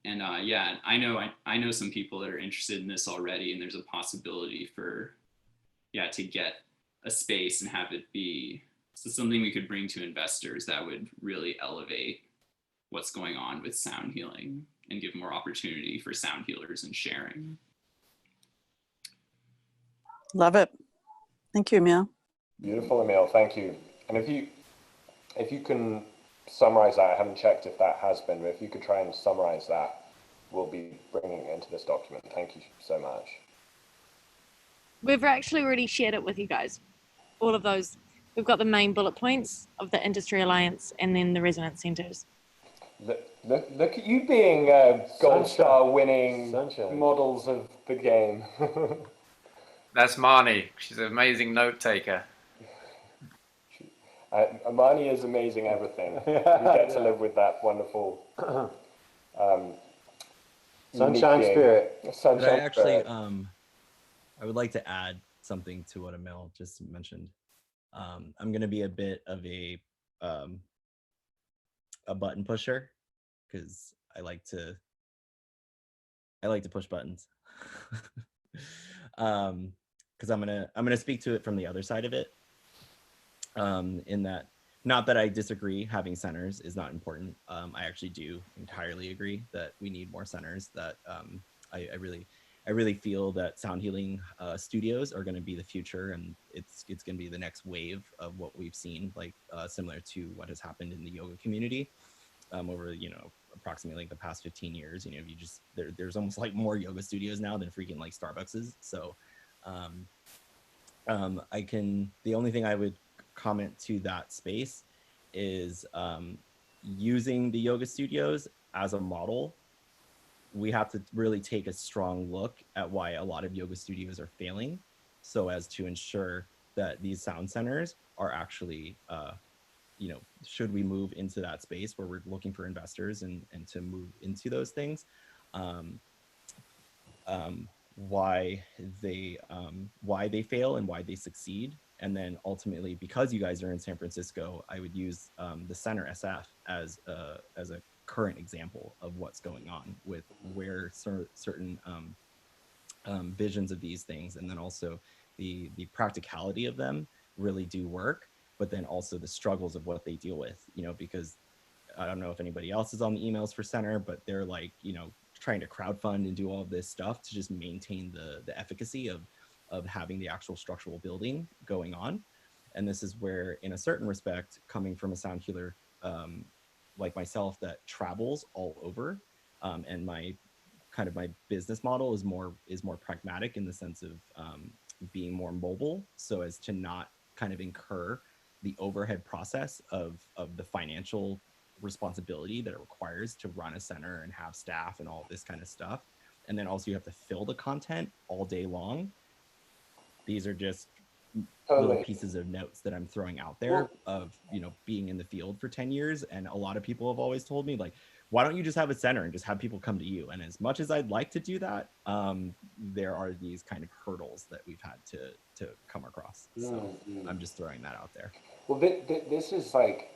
yeah, I know some people that are interested in this already, and there's a possibility for, to get a space and have it be something we could bring to investors that would really elevate what's going on with sound healing and give more opportunity for sound healers and sharing. Love it. Thank you, Emil. Beautiful, Emil. Thank you. And if you can summarize that, I haven't checked if that has been, but if you could try and summarize that, we'll be bringing it into this document. Thank you so much. We've actually already shared it with you guys. All of those. We've got the main bullet points of the Industry Alliance and then the resonance centers. Look at you being gold star winning models of the game. That's Marnie. She's an amazing note taker. Marnie is amazing everything. We get to live with that wonderful sunshine spirit. But I actually, I would like to add something to what Emil just mentioned. I'm going to be a bit of a button pusher, because I like to push buttons. Because I'm gonna speak to it from the other side of it. In that, not that I disagree, having centers is not important. I actually do entirely agree that we need more centers. That I really feel that sound healing studios are going to be the future, and it's going to be the next wave of what we've seen, like similar to what has happened in the yoga community over approximately like the past 15 years. You just there's almost like more yoga studios now than freaking like Starbucks's. So the only thing I would comment to that space is using the yoga studios as a model. We have to really take a strong look at why a lot of yoga studios are failing, so as to ensure that these sound centers are actually, should we move into that space where we're looking for investors and to move into those things, why they fail and why they succeed. And then ultimately, because you guys are in San Francisco, I would use the Center SF as a current example of what's going on with where certain visions of these things, and then also the practicality of them really do work, but then also the struggles of what they deal with, because I don't know if anybody else is on the emails for Center, but they're like, trying to crowdfund and do all of this stuff to just maintain the efficacy of having the actual structural building going on. And this is where, in a certain respect, coming from a sound healer like myself that travels all over, and my business model is more pragmatic in the sense of being more mobile, so as to not kind of incur the overhead process of the financial responsibility that it requires to run a center and have staff and all this kind of stuff. And then also you have to fill the content all day long. These are just little pieces of notes that I'm throwing out there of, being in the field for 10 years. And a lot of people have always told me, like, why don't you just have a center and just have people come to you? And as much as I'd like to do that, there are these kind of hurdles that we've had to come across. So I'm just throwing that out there. Well, this is like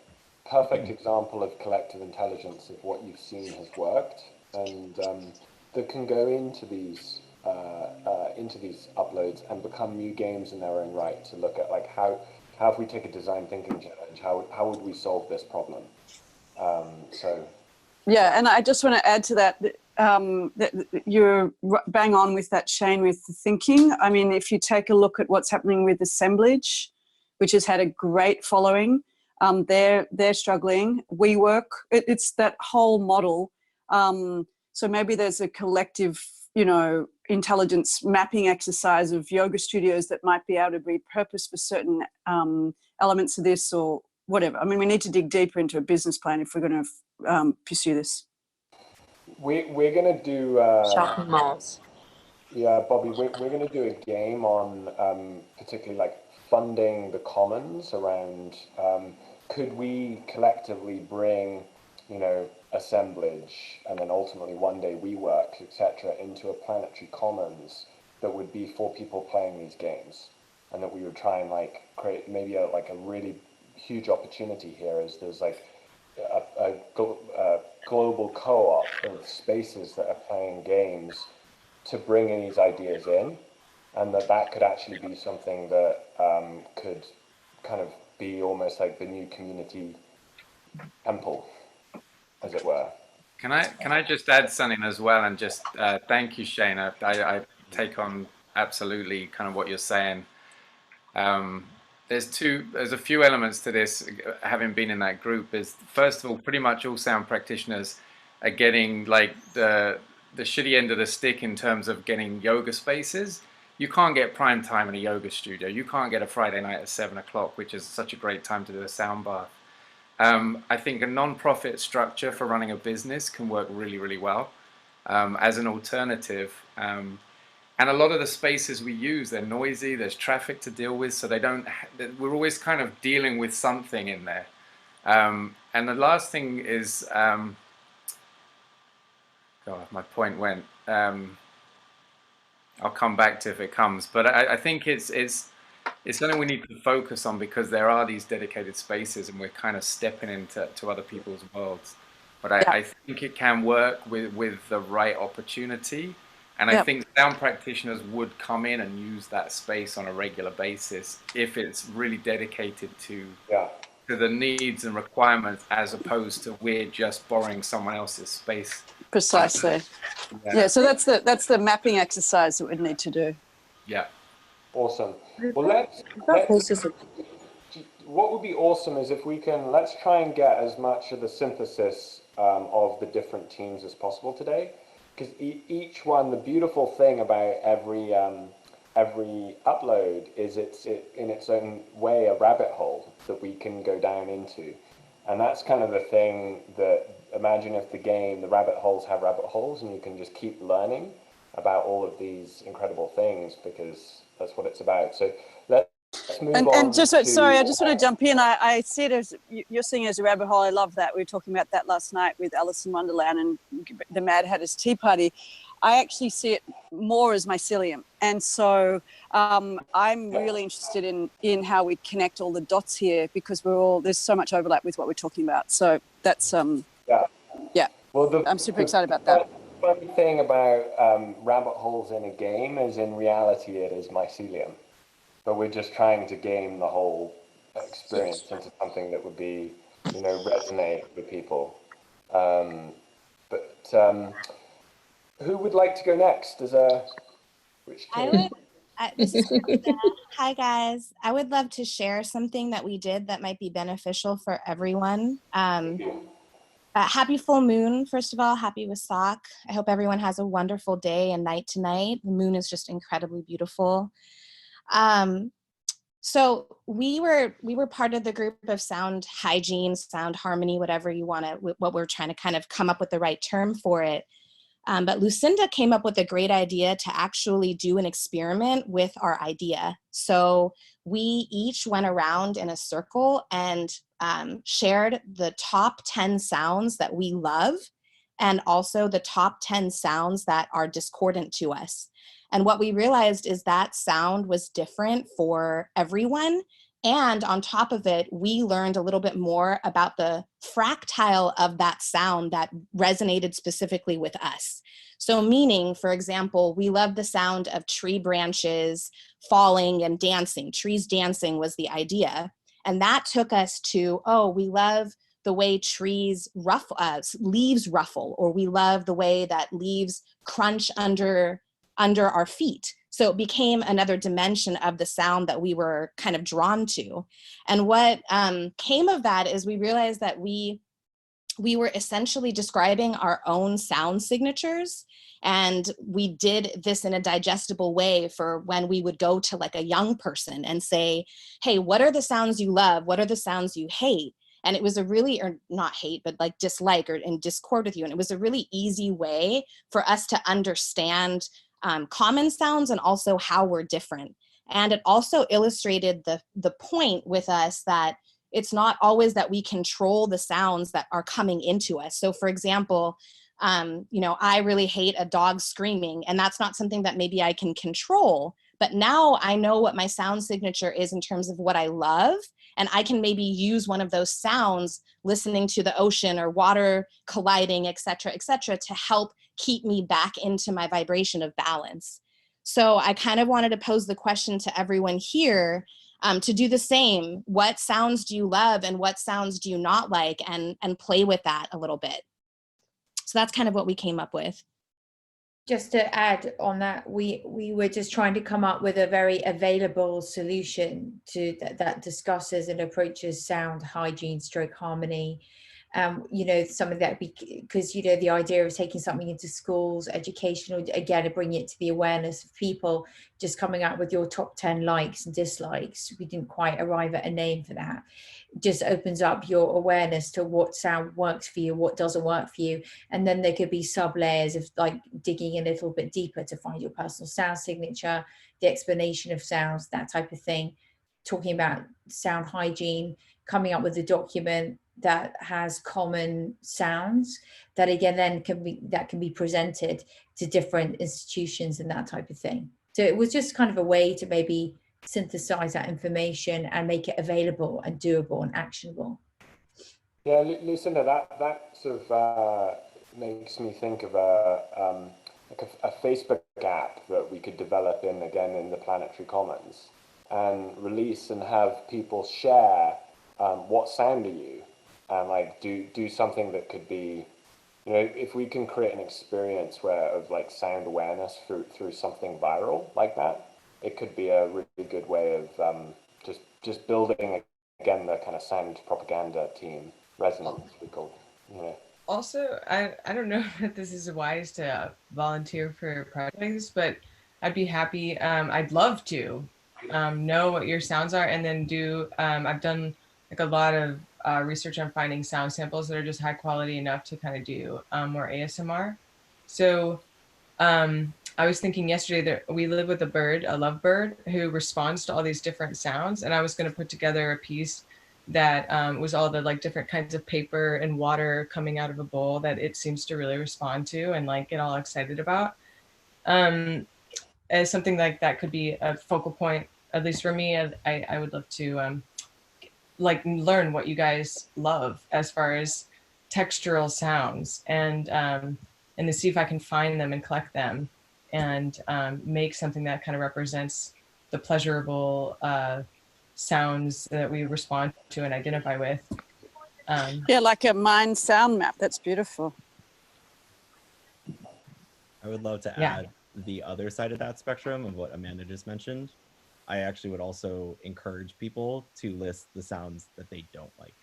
perfect example of collective intelligence of what you've seen has worked. And that can go into these uploads and become new games in their own right, to look at like how if we take a design thinking challenge, how would we solve this problem? So yeah, and I just want to add to that, that you're bang on with that, Shane, with the thinking. I mean, if you take a look at what's happening with Assemblage, which has had a great following, they're struggling. WeWork, it's that whole model. So maybe there's a collective, you know, intelligence mapping exercise of yoga studios that might be able to be repurposed for certain elements of this or whatever. I mean, we need to dig deeper into a business plan if we're going to pursue this. we're gonna do Shopping malls. yeah, Bobby, we're gonna do a game on particularly like funding the commons around. Could we collectively bring, you know, assemblage and then ultimately one day WeWork, etc., into a planetary commons that would be for people playing these games, and that we would try and like create maybe a really huge opportunity here is there's like a global co-op of spaces that are playing games to bring these ideas in, and that could actually be something that could kind of be almost like the new community temple, as it were. Can I just add something as well, and just thank you, Shane. I take on absolutely kind of what you're saying. There's a few elements to this, having been in that group. Is first of all, pretty much all sound practitioners are getting like the shitty end of the stick in terms of getting yoga spaces. You can't get prime time in a yoga studio. You can't get a Friday night at 7 o'clock, which is such a great time to do a sound bath. I think a non-profit structure for running a business can work really, really well as an alternative. And a lot of the spaces we use, they're noisy, there's traffic to deal with, so we're always kind of dealing with something in there. And the last thing is, God, my point went. I'll come back to if it comes, but I think it's something we need to focus on, because there are these dedicated spaces and we're kind of stepping into other people's worlds. But I think it can work with the right opportunity. And I think sound practitioners would come in and use that space on a regular basis if it's really dedicated to the needs and requirements, as opposed to we're just borrowing someone else's space. Precisely. Yeah, so that's the mapping exercise that we'd need to do. Yeah. Awesome. Well, let's what would be awesome is if let's try and get as much of the synthesis of the different teams as possible today. Because each one, the beautiful thing about every upload is it's in its own way a rabbit hole that we can go down into, and that's kind of the thing that, imagine if the rabbit holes have rabbit holes, and you can just keep learning about all of these incredible things, because that's what it's about. So let's move on. And just sorry, I just want to jump in. I see it as you're seeing it as a rabbit hole. I love that. We were talking about that last night with Alice in Wonderland and the Mad Hatter's Tea Party. I actually see it more as mycelium, and so I'm really interested in how we connect all the dots here, because there's so much overlap with what we're talking about. So that's yeah. Well, I'm super excited about that. The funny thing about rabbit holes in a game is, in reality, it is mycelium. But we're just trying to game the whole experience into something that would be, resonate with people. Who would like to go next? This is Krista. Hi guys. I would love to share something that we did that might be beneficial for everyone. Happy full moon, first of all. Happy Wasak. I hope everyone has a wonderful day and night tonight. The moon is just incredibly beautiful. So we were part of the group of sound hygiene, sound harmony, whatever you want to, what we're trying to kind of come up with the right term for it. But Lucinda came up with a great idea to actually do an experiment with our idea. So we each went around in a circle and shared the top 10 sounds that we love, and also the top 10 sounds that are discordant to us. And what we realized is that sound was different for everyone. And on top of it, we learned a little bit more about the fractile of that sound that resonated specifically with us. So meaning, for example, we love the sound of tree branches falling and dancing. Trees dancing was the idea. And that took us to, oh, we love the way trees ruffle, leaves ruffle, or we love the way that leaves crunch under our feet. So it became another dimension of the sound that we were kind of drawn to. And what came of that is we realized that we were essentially describing our own sound signatures. And we did this in a digestible way for when we would go to like a young person and say, hey, what are the sounds you love? What are the sounds you hate? And it was a really, or not hate, but like dislike or in discord with you. And it was a really easy way for us to understand common sounds and also how we're different. And it also illustrated the point with us that it's not always that we control the sounds that are coming into us. So for example, you know, I really hate a dog screaming, and that's not something that maybe I can control, but now I know what my sound signature is in terms of what I love, and I can maybe use one of those sounds listening to the ocean or water colliding, et cetera, to help keep me back into my vibration of balance. So I kind of wanted to pose the question to everyone here, to do the same. What sounds do you love and what sounds do you not like, and play with that a little bit. So that's kind of what we came up with. Just to add on that, we were just trying to come up with a very available solution to that discusses and approaches sound hygiene stroke harmony. You know, some of that, because, you know, the idea of taking something into schools, educational, again, to bring it to the awareness of people, just coming up with your top 10 likes and dislikes. We didn't quite arrive at a name for that. Just opens up your awareness to what sound works for you, what doesn't work for you. And then there could be sub layers of like digging a little bit deeper to find your personal sound signature, the explanation of sounds, that type of thing. Talking about sound hygiene, coming up with a document that has common sounds that again then can be presented to different institutions and that type of thing. So it was just kind of a way to maybe synthesize that information and make it available and doable and actionable. Yeah, Lucinda, that sort of makes me think of a Facebook app that we could develop in the Planetary Commons and release and have people share what sound are you, and like do something that could be, you know, if we can create an experience of like sound awareness through something viral like that, it could be a really good way of just building again the kind of sound propaganda team resonance we call, you know. Also, I don't know if this is wise to volunteer for projects, but I'd be happy. I'd love to know what your sounds are, and then do. I've done like a lot of research on finding sound samples that are just high quality enough to kind of do more ASMR. So I was thinking yesterday that we live with a lovebird who responds to all these different sounds, and I was going to put together a piece that was all the like different kinds of paper and water coming out of a bowl that it seems to really respond to and like get all excited about. As something like that could be a focal point, at least for me. I would love to like learn what you guys love as far as textural sounds, and to see if I can find them and collect them and make something that kind of represents the pleasurable sounds that we respond to and identify with. Yeah, like a mind sound map. That's beautiful. I would love to add the other side of that spectrum of what Amanda just mentioned. I actually would also encourage people to list the sounds that they don't like.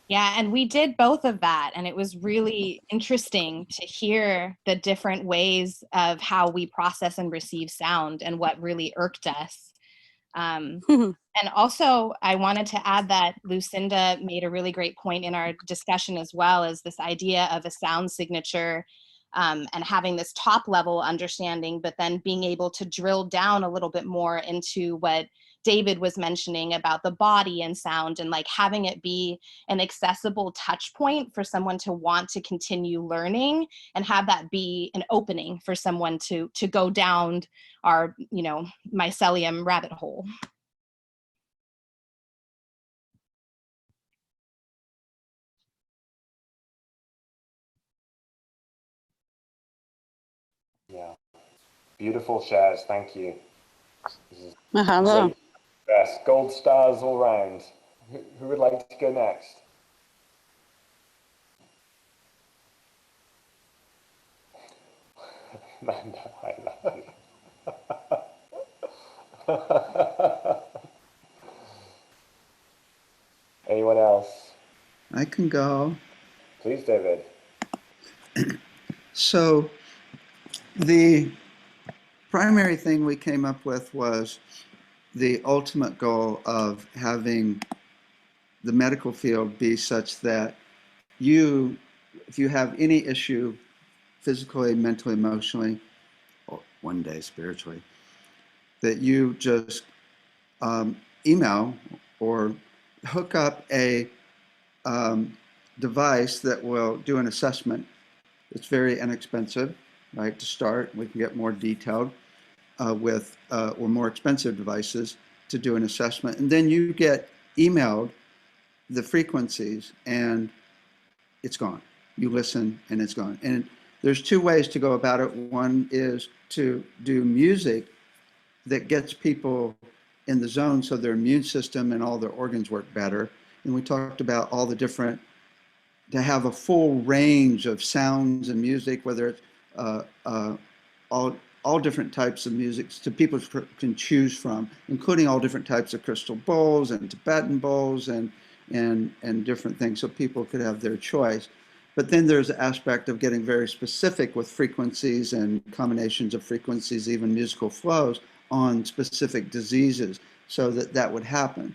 Yeah, and we did both of that, and it was really interesting to hear the different ways of how we process and receive sound and what really irked us. And also, I wanted to add that Lucinda made a really great point in our discussion as well, as this idea of a sound signature and having this top level understanding, but then being able to drill down a little bit more into what David was mentioning about the body and sound, and like having it be an accessible touch point for someone to want to continue learning, and have that be an opening for someone to go down our, you know, mycelium rabbit hole. Beautiful shares. Thank you. This is Mahalo. great. Yes, gold stars all round. Who would like to go next? Amanda, I love. Anyone else? I can go. Please, David. So the primary thing we came up with was the ultimate goal of having the medical field be such that you, if you have any issue physically, mentally, emotionally, or one day spiritually, that you just email or hook up a device that will do an assessment. It's very inexpensive, right, to start. We can get more detailed with or more expensive devices to do an assessment. And then you get emailed the frequencies and it's gone. You listen and it's gone. And there's two ways to go about it. One is to do music that gets people in the zone so their immune system and all their organs work better. And we talked about all the different, to have a full range of sounds and music, whether it's all different types of music to people can choose from, including all different types of crystal bowls and Tibetan bowls and different things, so people could have their choice. But then there's the aspect of getting very specific with frequencies and combinations of frequencies, even musical flows on specific diseases, so that that would happen,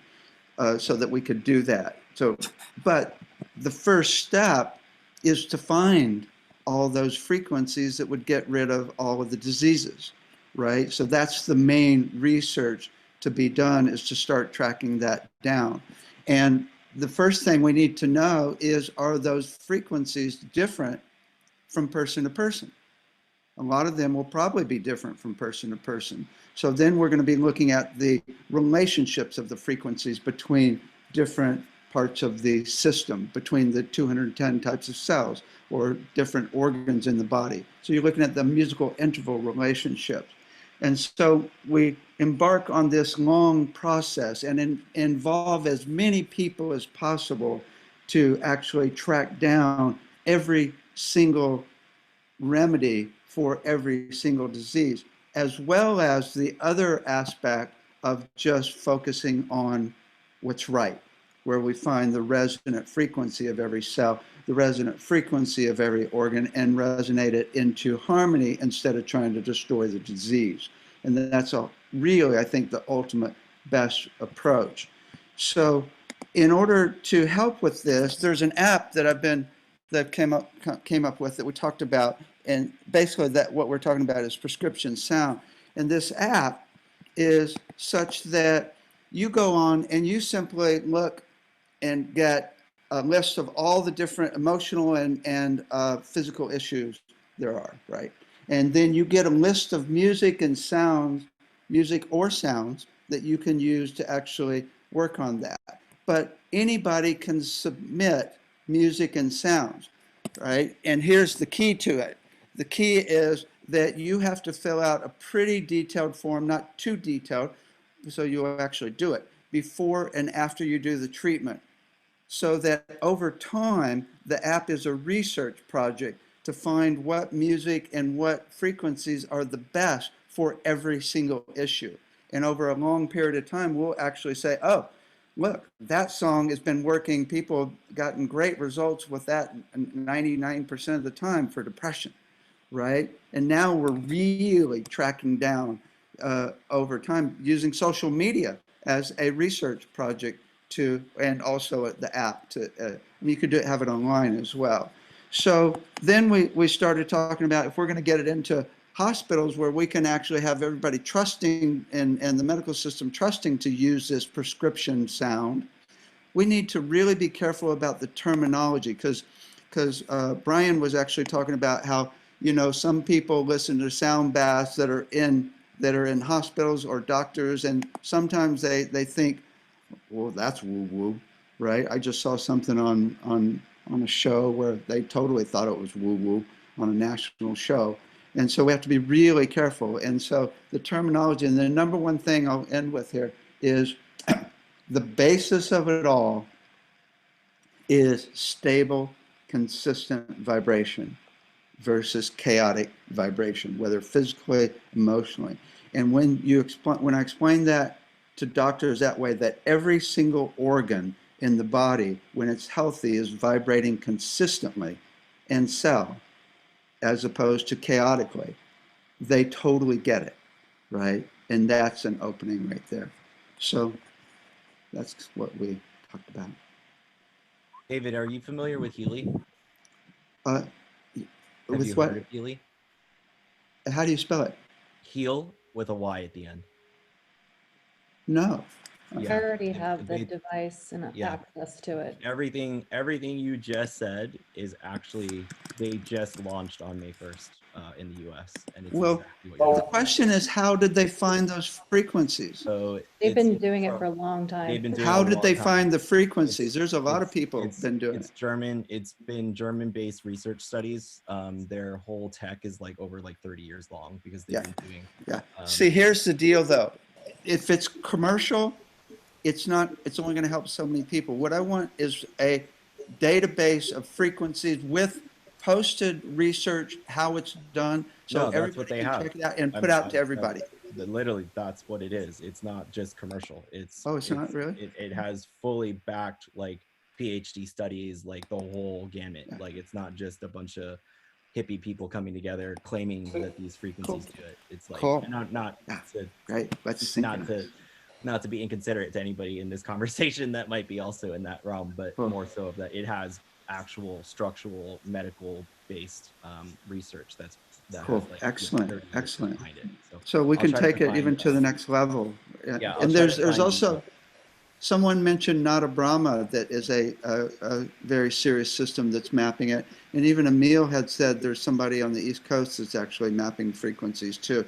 so that we could do that. So, but the first step is to find all those frequencies that would get rid of all of the diseases, right? So that's the main research to be done, is to start tracking that down. And the first thing we need to know is, are those frequencies different from person to person? A lot of them will probably be different from person to person. So then we're going to be looking at the relationships of the frequencies between different parts of the system, between the 210 types of cells or different organs in the body. So you're looking at the musical interval relationships. And so we embark on this long process and involve as many people as possible to actually track down every single remedy for every single disease, as well as the other aspect of just focusing on what's right, where we find the resonant frequency of every cell, the resonant frequency of every organ, and resonate it into harmony instead of trying to destroy the disease. And that's really, I think, the ultimate best approach. So in order to help with this, there's an app that came up with that we talked about, and basically that what we're talking about is prescription sound. And this app is such that you go on and you simply look and get a list of all the different emotional and physical issues there are, right? And then you get a list of music and sounds, music or sounds that you can use to actually work on that. But anybody can submit music and sounds, right? And here's the key to it. The key is that you have to fill out a pretty detailed form, not too detailed, so you'll actually do it before and after you do the treatment, so that over time, the app is a research project to find what music and what frequencies are the best for every single issue. And over a long period of time, we'll actually say, oh, look, that song has been working. People have gotten great results with that 99% of the time for depression, right? And now we're really tracking down over time using social media as a research project and also the app you could have it online as well. So then we started talking about if we're going to get it into hospitals where we can actually have everybody trusting and the medical system trusting to use this prescription sound, we need to really be careful about the terminology, because Brian was actually talking about how, some people listen to sound baths that are in hospitals or doctors, and sometimes they think, well, that's woo-woo, right? I just saw something on a show where they totally thought it was woo-woo on a national show. And so we have to be really careful. And so the terminology, and the number one thing I'll end with here is the basis of it all is stable, consistent vibration versus chaotic vibration, whether physically, emotionally. And when I explain that to doctors that way, that every single organ in the body, when it's healthy, is vibrating consistently and cell, as opposed to chaotically, they totally get it, right? And that's an opening right there. So that's what we talked about. David, are you familiar with Healy? Have Have you heard of Healy? How do you spell it? Heal with a Y at the end. No. I already have the device and access to it. Everything you just said is actually, they just launched on May 1st in the US. And it's Well, exactly what you're the question is, how did they find those frequencies? So They've been doing it for a long time. They've been doing How it a did long they time. find the frequencies? There's a lot of people been doing it. It's been German-based research studies. Their whole tech is like over like 30 years long because they've been doing. Yeah. See, here's the deal though. If it's commercial, it's only going to help so many people. What I want is a database of frequencies with posted research, how it's done, so No, that's what everybody they can have. check it out and put out to everybody. Literally, that's what it is. It's not just commercial. It's not really? It has fully backed like PhD studies, like the whole gamut. Yeah. Like it's not just a bunch of hippie people coming together claiming that these frequencies do it. It's like not to be inconsiderate to anybody in this conversation that might be also in that realm, but more so of that it has actual structural medical based research that cool. has like Excellent. behind it. So we can take it even to the next level. Yeah, and there's also someone mentioned Nada Brahma that is a very serious system that's mapping it, and even Emil had said there's somebody on the East Coast that's actually mapping frequencies too.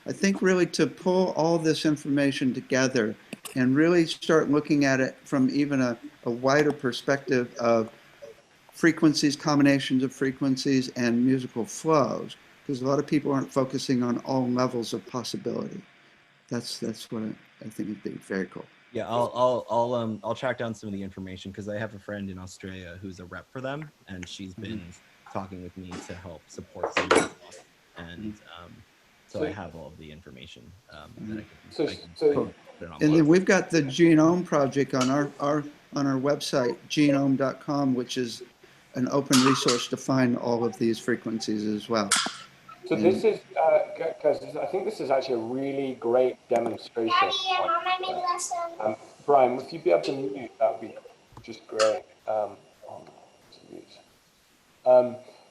I think really to pull all this information together and really start looking at it from even a wider perspective of frequencies, combinations of frequencies, and musical flows, because a lot of people aren't focusing on all levels of possibility. That's what I think would be very cool. Yeah, I'll track down some of the information because I have a friend in Australia who's a rep for them, and she's been talking with me to help support them, and so I have all of the information that I can cool. And then we've got the Genome Project on our website, genome.com, which is an open resource to find all of these frequencies as well. So this is, guys, I think this is actually a really great demonstration. Daddy, Brian, if you'd be able to mute, that would be just great.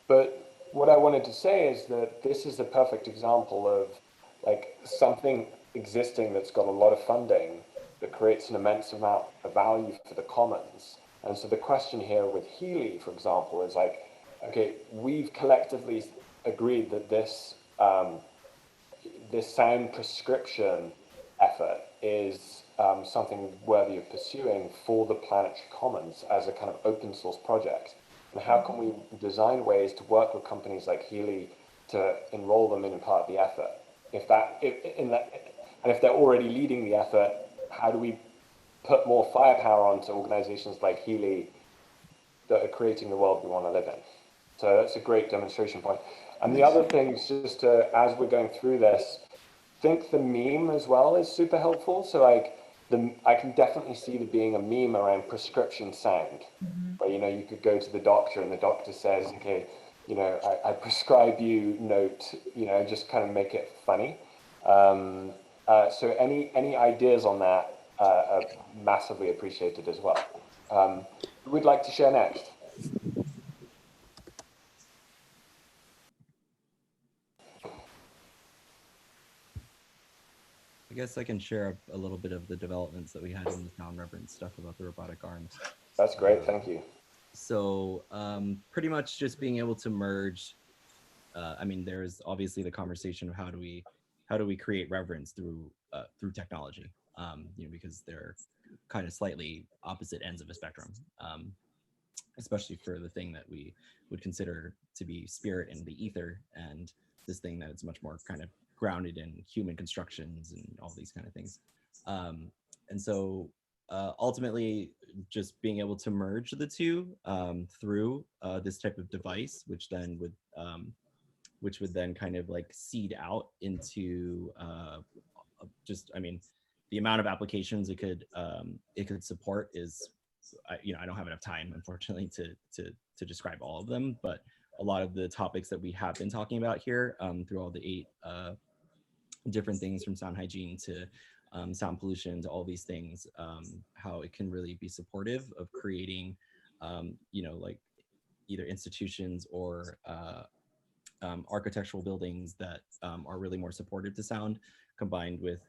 But what I wanted to say is that this is a perfect example of like something existing that's got a lot of funding that creates an immense amount of value for the commons. And so the question here with Healy, for example, is like, okay, we've collectively agreed that this this sound prescription effort is something worthy of pursuing for the Planetary Commons as a kind of open source project. And how can we design ways to work with companies like Healy to enroll them in part of the effort? If they're already leading the effort, how do we put more firepower onto organizations like Healy that are creating the world we want to live in? So that's a great demonstration point. And the other thing is just to, as we're going through this, think the meme as well is super helpful. So like, I can definitely see there being a meme around prescription sound, where, you know, you could go to the doctor and the doctor says, okay, you know, I prescribe you note, you know, just kind of make it funny. So any ideas on that are massively appreciated as well. Who would like to share next? I guess I can share a little bit of the developments that we had in the sound reference stuff about the robotic arms. That's great, thank you. So pretty much just being able to merge, I mean, there's obviously the conversation of how do we create reverence through technology, you know, because they're kind of slightly opposite ends of a spectrum, especially for the thing that we would consider to be spirit and the ether, and this thing that it's much more kind of grounded in human constructions and all these kind of things. And so ultimately, just being able to merge the two through this type of device, which would then kind of like seed out into just, I mean, the amount of applications it could support is, I don't have enough time, unfortunately, to describe all of them, but a lot of the topics that we have been talking about here through all the 8 different things, from sound hygiene to sound pollution to all these things, how it can really be supportive of creating, like either institutions or architectural buildings that are really more supportive to sound, combined with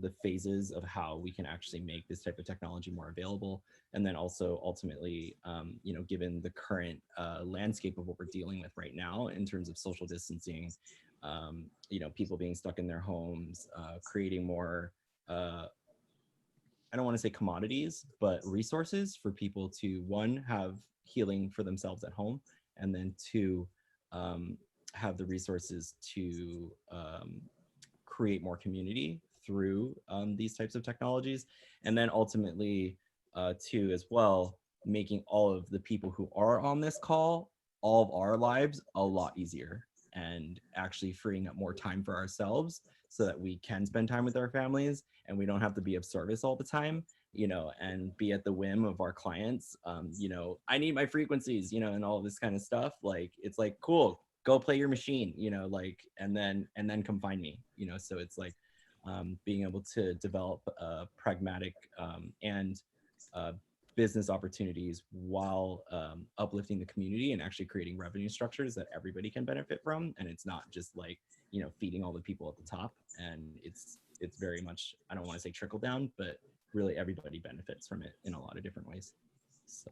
the phases of how we can actually make this type of technology more available. And then also ultimately, given the current landscape of what we're dealing with right now in terms of social distancing, people being stuck in their homes, creating more, I don't want to say commodities, but resources for people to, one, have healing for themselves at home, and then two, have the resources to create more community through these types of technologies. And then ultimately, two, as well, making all of the people who are on this call, all of our lives, a lot easier, and actually freeing up more time for ourselves so that we can spend time with our families and we don't have to be of service all the time, and be at the whim of our clients. I need my frequencies, and all this kind of stuff. Like, it's like, cool, go play your machine, and then come find me, so it's like being able to develop pragmatic and business opportunities while uplifting the community and actually creating revenue structures that everybody can benefit from. And it's not just like, feeding all the people at the top. And it's very much, I don't want to say trickle down, but really everybody benefits from it in a lot of different ways. So.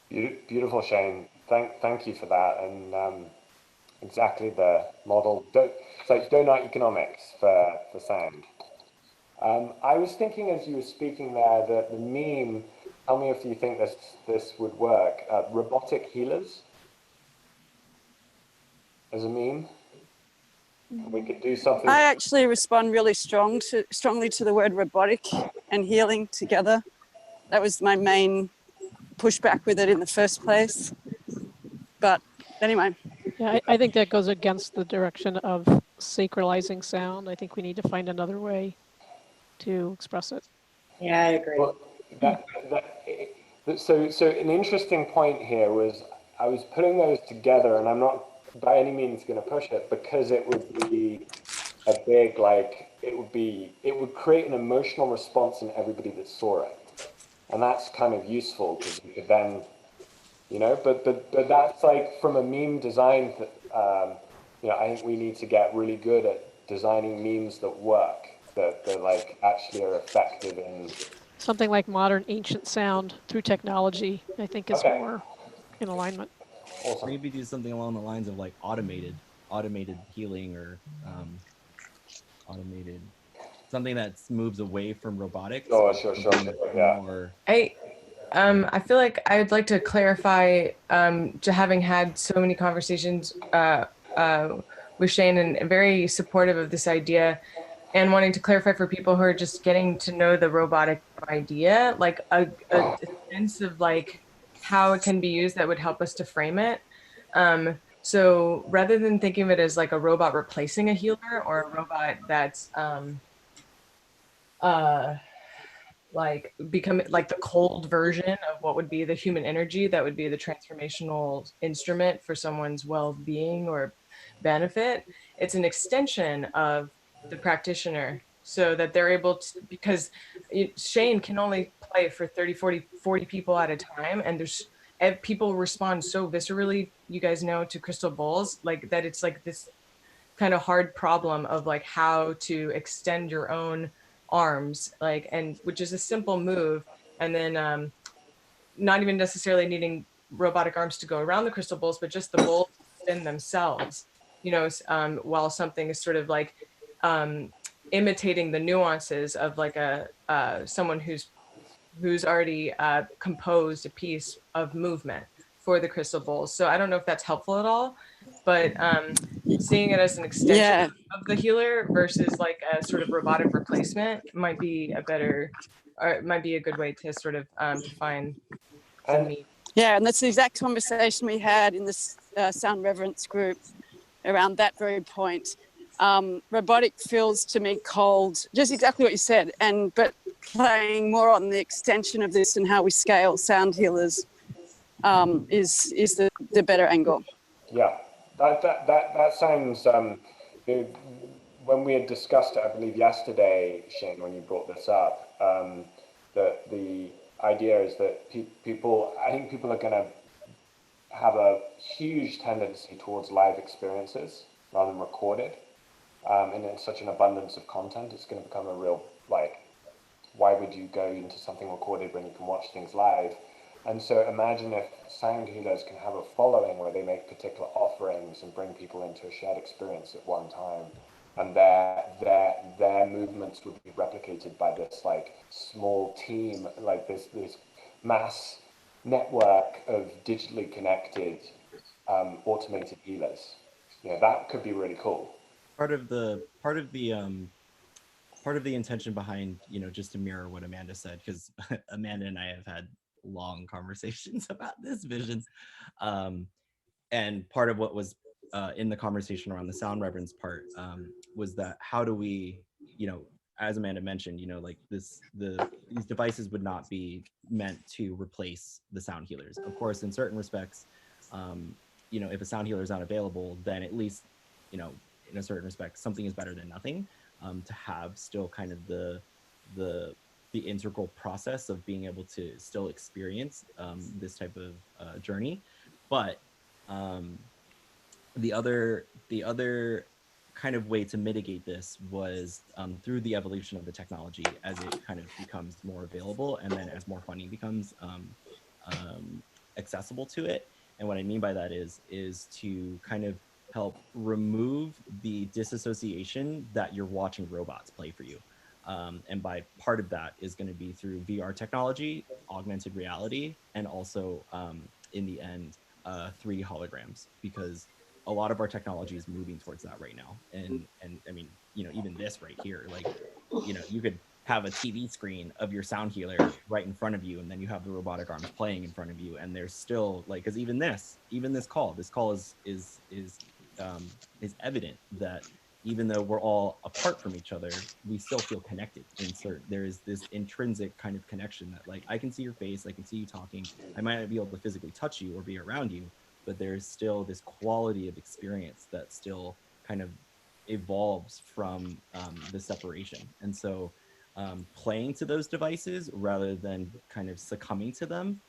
Beautiful, Shane. Thank you for that. And exactly the model. It's like donut economics for sound. I was thinking as you were speaking there that the meme, tell me if you think this would work, robotic healers as a meme. We could do something. I actually respond really strongly to the word robotic and healing together. That was my main pushback with it in the first place. But anyway. Yeah, I think that goes against the direction of sacralizing sound. I think we need to find another way to express it. Yeah, I agree. Well, so an interesting point here was I was putting those together, and I'm not by any means going to push it because it would be a big, it would create an emotional response in everybody that saw it, and that's kind of useful because you could then, but that's like from a meme design. I think we need to get really good at designing memes that work, that like actually are effective in. Something like modern ancient sound through technology, I think, is more in alignment. Awesome. Maybe do something along the lines of like automated healing, or automated something that moves away from robotics. Sure. Yeah. More... I feel like I would like to clarify, to having had so many conversations with Shane and very supportive of this idea, and wanting to clarify for people who are just getting to know the robotic idea, like a sense of like how it can be used that would help us to frame it. So rather than thinking of it as like a robot replacing a healer, or a robot that's like become like the cold version of what would be the human energy, that would be the transformational instrument for someone's well-being or benefit, it's an extension of the practitioner, so that they're able to, because Shane can only play for 30, 40 people at a time, and people respond so viscerally, you guys know, to crystal bowls, like that it's like this kind of hard problem of like how to extend your own arms, like, and which is a simple move, and then not even necessarily needing robotic arms to go around the crystal bowls, but just the bowls in themselves, while something is sort of like imitating the nuances of like someone who's already composed a piece of movement for the crystal bowls. So I don't know if that's helpful at all, but seeing it as an extension of the healer versus like a sort of robotic replacement might be a better, or it might be a good way to sort of define the meat. Yeah, and that's the exact conversation we had in this sound reverence group around that very point. Robotic feels to me cold, just exactly what you said, but playing more on the extension of this and how we scale sound healers is the better angle. Yeah, that sounds. When we had discussed it, I believe yesterday, Shane, when you brought this up, that the idea is that people, I think people are going to have a huge tendency towards live experiences rather than recorded. And in such an abundance of content, it's going to become a real, like, why would you go into something recorded when you can watch things live? And so imagine if sound healers can have a following where they make particular offerings and bring people into a shared experience at one time. And their movements would be replicated by this like small team, like this mass network of digitally connected automated healers. You know, that could be really cool. Part of the intention behind, you know, just to mirror what Amanda said, because Amanda and I have had long conversations about this vision, and part of what was in the conversation around the sound reverence part was that how do we, you know, as Amanda mentioned, you know, like these devices would not be meant to replace the sound healers. Of course, in certain respects, you know, if a sound healer is not available, then at least, you know, in a certain respect, something is better than nothing. To have still kind of the integral process of being able to still experience this type of journey. But the other kind of way to mitigate this was through the evolution of the technology as it kind of becomes more available, and then as more funding becomes accessible to it. And what I mean by that is to kind of help remove the disassociation that you're watching robots play for you. And by part of that is going to be through VR technology, augmented reality, and also in the end, 3D holograms, because a lot of our technology is moving towards that right now. And I mean, you know, even this right here, like, you know, you could have a TV screen of your sound healer right in front of you, and then you have the robotic arms playing in front of you, and there's still like, because even this call is evident that even though we're all apart from each other, we still feel connected. There is this intrinsic kind of connection that, like, I can see your face, I can see you talking, I might not be able to physically touch you or be around you, but there's still this quality of experience that still kind of evolves from the separation. And so playing to those devices rather than kind of succumbing to them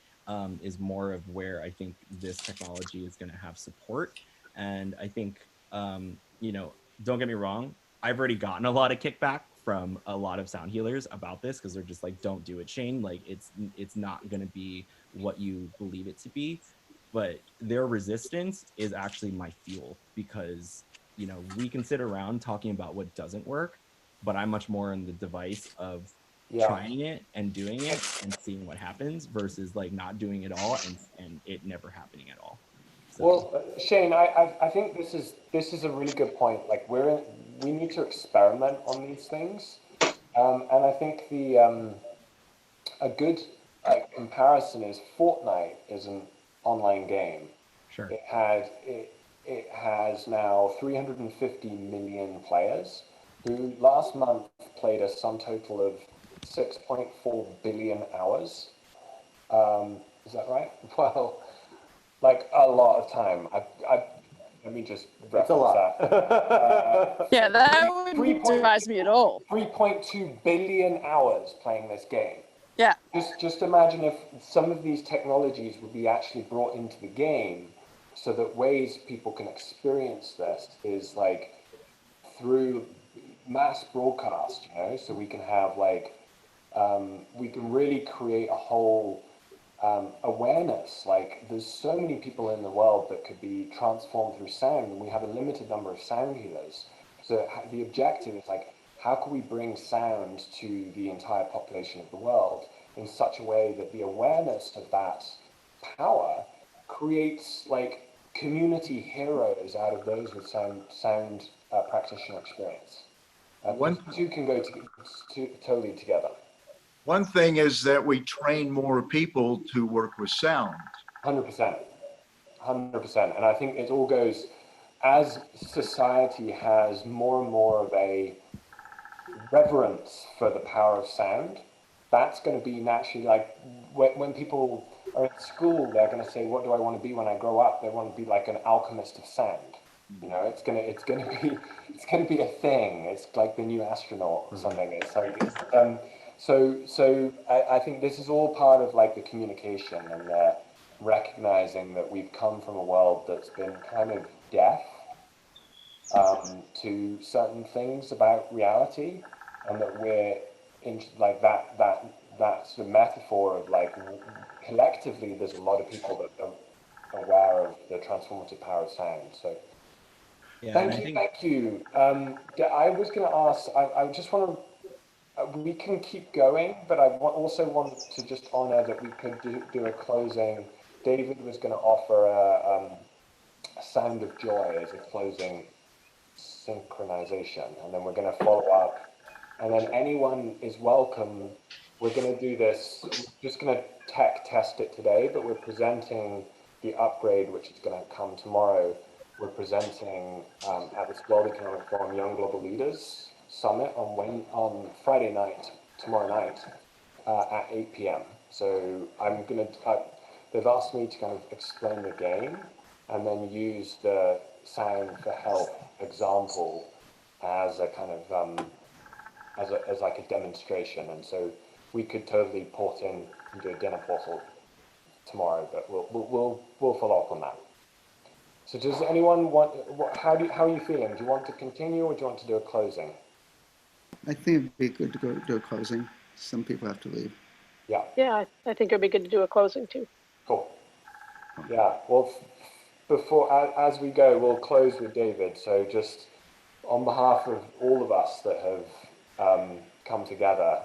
is more of where I think this technology is going to have support. And I think, you know, don't get me wrong, I've already gotten a lot of kickback from a lot of sound healers about this, because they're just like, don't do it, Shane. Like, it's not going to be what you believe it to be. But their resistance is actually my fuel, because, you know, we can sit around talking about what doesn't work, but I'm much more in the device of trying it and doing it and seeing what happens versus like not doing it all and it never happening at all. So. Well, Shane, I think this is a really good point. Like, we need to experiment on these things, and I think a good comparison is Fortnite is an online game. Sure. It has now 350 million players who last month played a sum total of 6.4 billion hours. Is that right? Well, like a lot of time. Let me just reference a lot. that. Yeah, that wouldn't surprise me at all. 3.2 billion hours playing this game. Yeah. Just imagine if some of these technologies would be actually brought into the game, so that ways people can experience this is like through mass broadcast, you know, so we can have like, we can really create a whole awareness. Like, there's so many people in the world that could be transformed through sound, and we have a limited number of sound healers. So the objective is like, how can we bring sound to the entire population of the world in such a way that the awareness of that power creates like community heroes out of those with sound practitioner experience. One- The two can go totally together. One thing is that we train more people to work with sound. 100%. 100%. And I think it all goes, as society has more and more of a reverence for the power of sound, that's going to be naturally like when people are in school, they're going to say, what do I want to be when I grow up? They want to be like an alchemist of sound. You know, it's gonna be a thing. It's like the new astronaut or something. It's like so I think this is all part of like the communication and recognizing that we've come from a world that's been kind of deaf to certain things about reality, and that we're in like that's the metaphor of like collectively there's a lot of people that are aware of the transformative power of sound. So Yeah, thank you. I was going to ask, I just want to, we can keep going, but I also want to just honor that we could do a closing. David was going to offer a sound of joy as a closing synchronization, and then we're going to follow up, and then anyone is welcome. We're going to do this, we're just going to tech test it today, but we're presenting the upgrade, which is going to come tomorrow. We're presenting at this World Economic Forum Young Global Leaders Summit on Friday night, tomorrow night, at 8 p.m. So I'm going to, they've asked me to kind of explain the game and then use the Sound for Health example as a kind of, as like a demonstration. And so we could totally port in and do a dinner portal tomorrow, but we'll follow up on that. So does anyone want, how are you feeling? Do you want to continue or do you want to do a closing? I think it'd be good to go do a closing. Some people have to leave. Yeah. Yeah, I think it'd be good to do a closing too. Cool. Yeah, well, before, as we go, we'll close with David. So just on behalf of all of us that have come together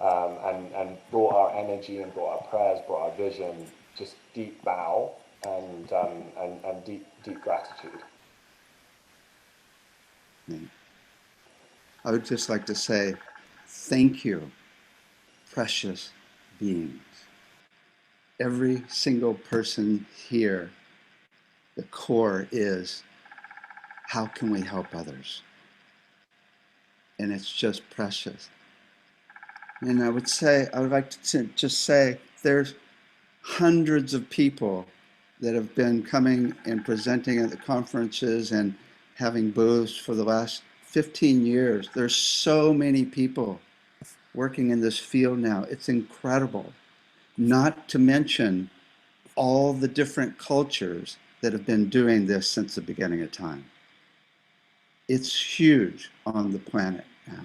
and brought our energy and brought our prayers, brought our vision, just deep bow and deep gratitude. I would just like to say thank you, precious beings. Every single person here, the core is, how can we help others? And it's just precious. And I would like to just say there's hundreds of people that have been coming and presenting at the conferences and having booths for the last 15 years. There's so many people working in this field now. It's incredible. Not to mention all the different cultures that have been doing this since the beginning of time. It's huge on the planet now.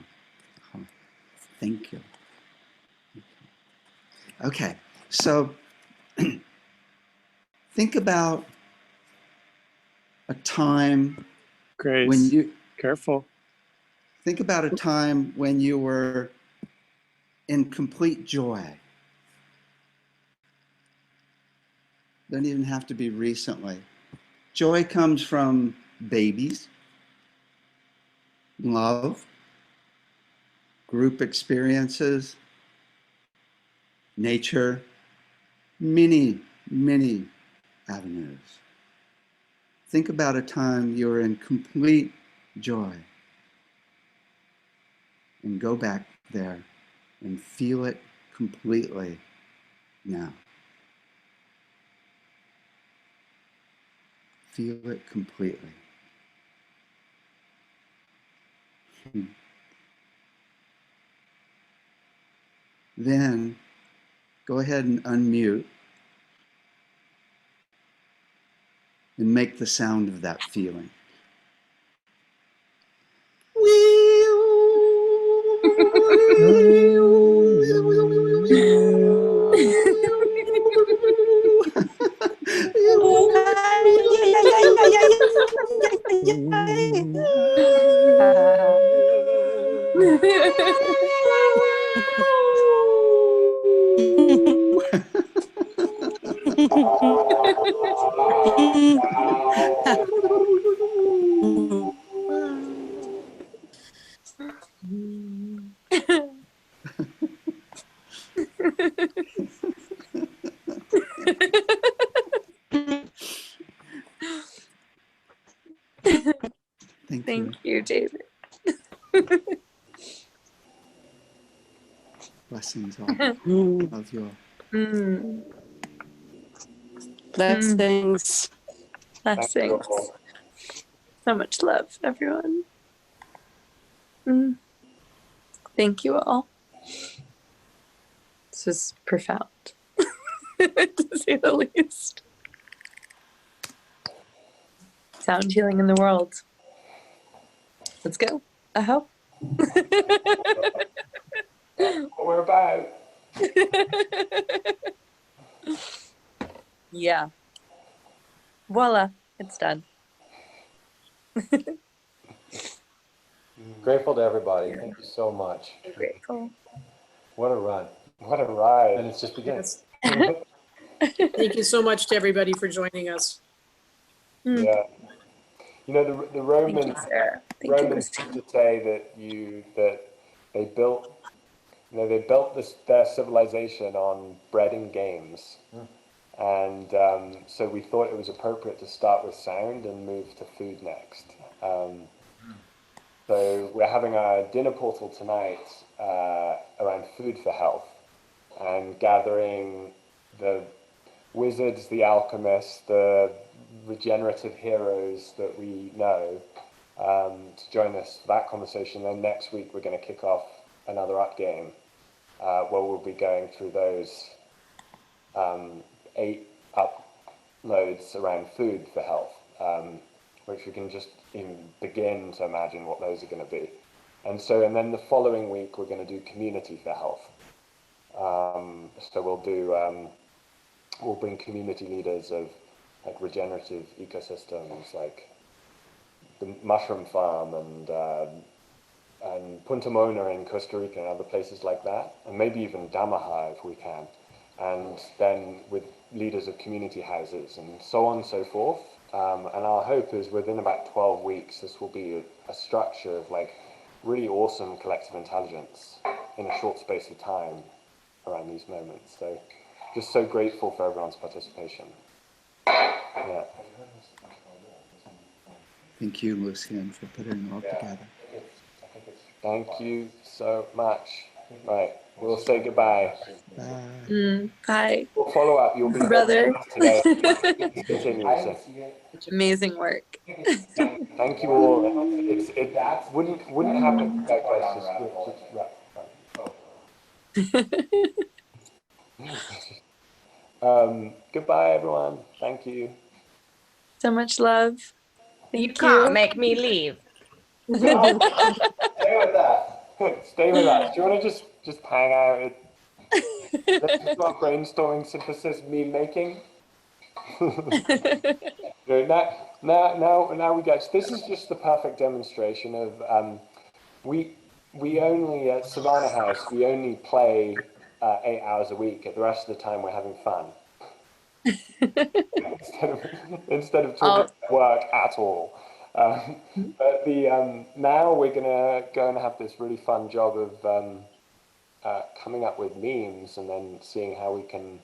Thank you. Okay, so think about a time Grace, when you careful. think about a time when you were in complete joy. Doesn't even have to be recently. Joy comes from babies, love, group experiences, nature, many, many avenues. Think about a time you were in complete joy and go back there and feel it completely now. Feel it completely. Then go ahead and unmute and make the sound of that feeling. Thank you, David. Blessings all. Love you all. Blessings. Blessings. So much love, everyone. Thank you all. This was profound, to say the least. Sound healing in the world. Let's go. I hope. We're about. Yeah. Voila. It's done. Grateful to everybody. Thank you so much. Grateful. What a run. What a ride. And it's just beginning. Thank you so much to everybody for joining us. Yeah. You know, the Romans, Romans used to say that they built, they built their civilization on bread and games. And so we thought it was appropriate to start with sound and move to food next. So we're having our dinner portal tonight around food for health and gathering the wizards, the alchemists, the regenerative heroes that we know to join us for that conversation. Then next week we're going to kick off another up game where we'll be going through those 8 uploads around food for health, which we can just even begin to imagine what those are going to be. And then the following week we're going to do community for health. So we'll bring community leaders of like regenerative ecosystems, like the mushroom farm and Punta Mona in Costa Rica and other places like that, and maybe even Damaha if we can, and then with leaders of community houses and so on and so forth. And our hope is within about 12 weeks, this will be a structure of like really awesome collective intelligence in a short space of time around these moments. So just so grateful for everyone's participation. Yeah. Thank you, Lucian, for putting it all together. Thank you so much. Right, we'll say goodbye. Bye. Bye. We'll follow up. You'll be Brother. today. Continue. Amazing work. Thank you all. It wouldn't happen without guys. Goodbye, everyone. Thank you. So much love. Thank You can't make me leave. Stay with that. Stay with us. Do you want to just hang out? Let's just start brainstorming, synthesis, meme making. Now we get. This is just the perfect demonstration of we only at Savannah House we only play 8 hours a week. The rest of the time we're having fun. instead of talking about work at all. But now we're gonna go and have this really fun job of coming up with memes and then seeing how we can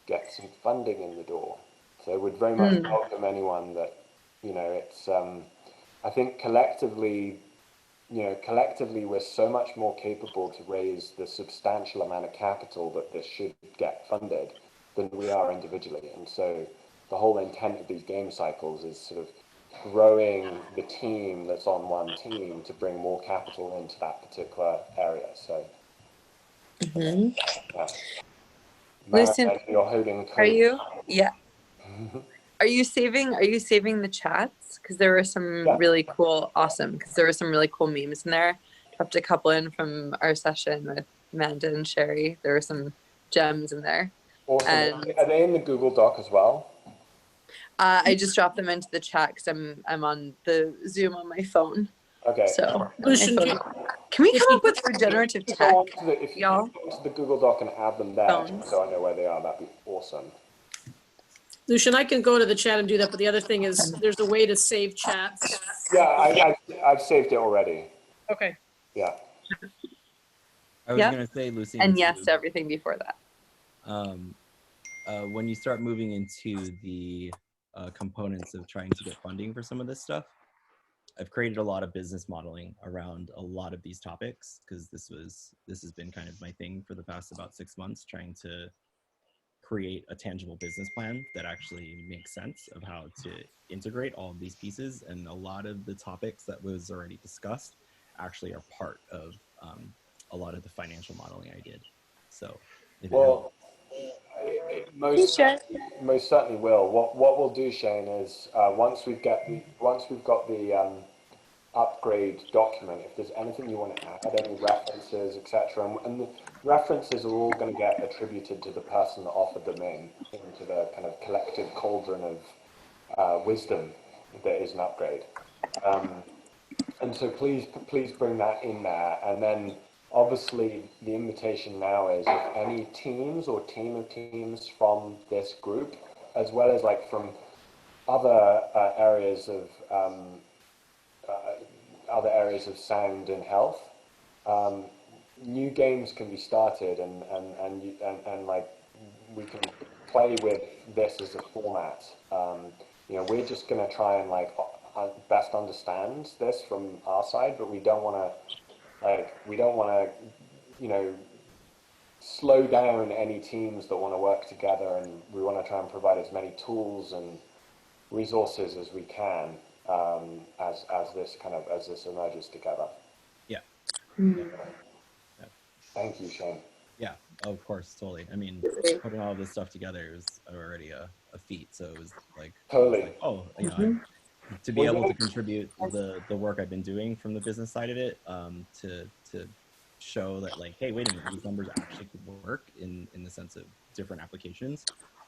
get some funding in the door. So we'd very much welcome anyone that, it's, I think collectively we're so much more capable to raise the substantial amount of capital that this should get funded than we are individually. And so the whole intent of these game cycles is sort of growing the team that's on one team to bring more capital into that particular area. So, yeah. Lucian, you're holding are you? Yeah. Are you saving the chats? Because there were some really cool, because there were some really cool memes in there. Dropped a couple in from our session with Amanda and Sherry. There were some gems in there. Awesome. And are they in the Google Doc as well? I just dropped them into the chat because I'm on the Zoom on my phone. Okay. So Lucian, can we come up with regenerative tech, if you y'all? go to the Google Doc and add them there, so I know where they are, that'd be awesome. Lucian, I can go to the chat and do that, but the other thing is there's a way to save chats. Yeah, I've saved it already. Okay. Yeah. I was Yep. gonna say, Lucy, And yes to everything before that. When you start moving into the components of trying to get funding for some of this stuff, I've created a lot of business modeling around a lot of these topics because this has been kind of my thing for the past about 6 months, trying to create a tangible business plan that actually makes sense of how to integrate all of these pieces. And a lot of the topics that was already discussed actually are part of a lot of the financial modeling I did. So Well, it most certainly will. What we'll do, Shane, is once we've got the upgrade document, if there's anything you want to add, any references, etc., and the references are all going to get attributed to the person that offered them into the kind of collective cauldron of wisdom that is an upgrade. And so please bring that in there. And then obviously the invitation now is if any teams or team of teams from this group, as well as like from other areas of sound and health, new games can be started and like we can play with this as a format. We're just going to try and like best understand this from our side, but we don't want to slow down any teams that want to work together, and we want to try and provide as many tools and resources as we can as this emerges together. Yeah. Thank you, Shane. Yeah, of course, totally. I mean, putting all this stuff together was already a feat, so it was like totally. To be able to contribute the work I've been doing from the business side of it, to show that like, hey, wait a minute, these numbers actually could work in the sense of different applications.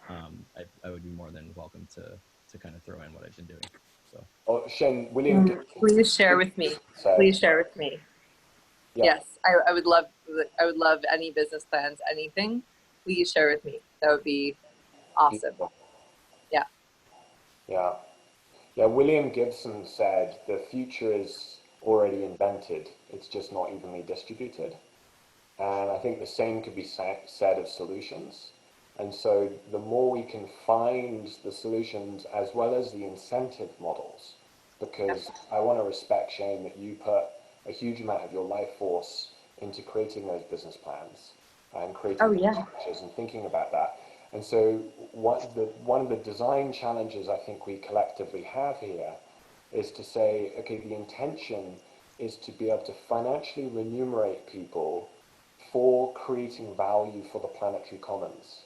I would be more than welcome to kind of throw in what I've been doing. So. Oh, Shane, William, please share with me. Please share with me. Yeah. Yes, I would love any business plans, anything. Please share with me. That would be awesome. Yeah. Yeah. Yeah, William Gibson said the future is already invented. It's just not evenly distributed. And I think the same could be said of solutions. And so the more we can find the solutions as well as the incentive models, because I want to respect, Shane, that you put a huge amount of your life force into creating those business plans and creating those structures and thinking about that. And so one of the design challenges I think we collectively have here is to say, okay, the intention is to be able to financially remunerate people for creating value for the planetary commons.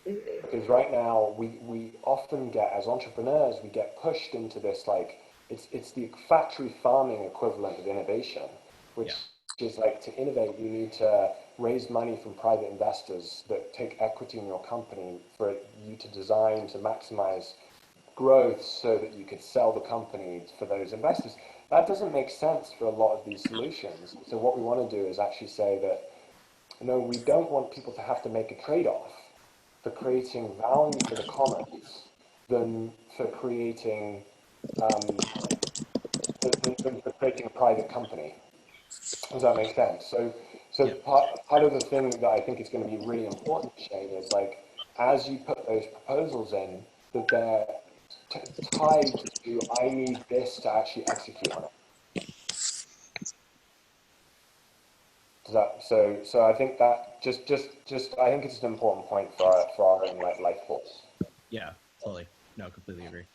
Because right now we often get, as entrepreneurs, we get pushed into this like, it's the factory farming equivalent of innovation, which is like, to innovate, you need to raise money from private investors that take equity in your company for you to design to maximize growth so that you could sell the company for those investors. That doesn't make sense for a lot of these solutions. So what we want to do is actually say that, no, we don't want people to have to make a trade-off for creating value for the commons than for creating a private company. Does that make sense? So part of the thing that I think is going to be really important, Shane, is like, as you put those proposals in, that they're tied to, I need this to actually execute on it. So I think that just I think it's an important point for our own life force. Yeah, totally. No, completely agree.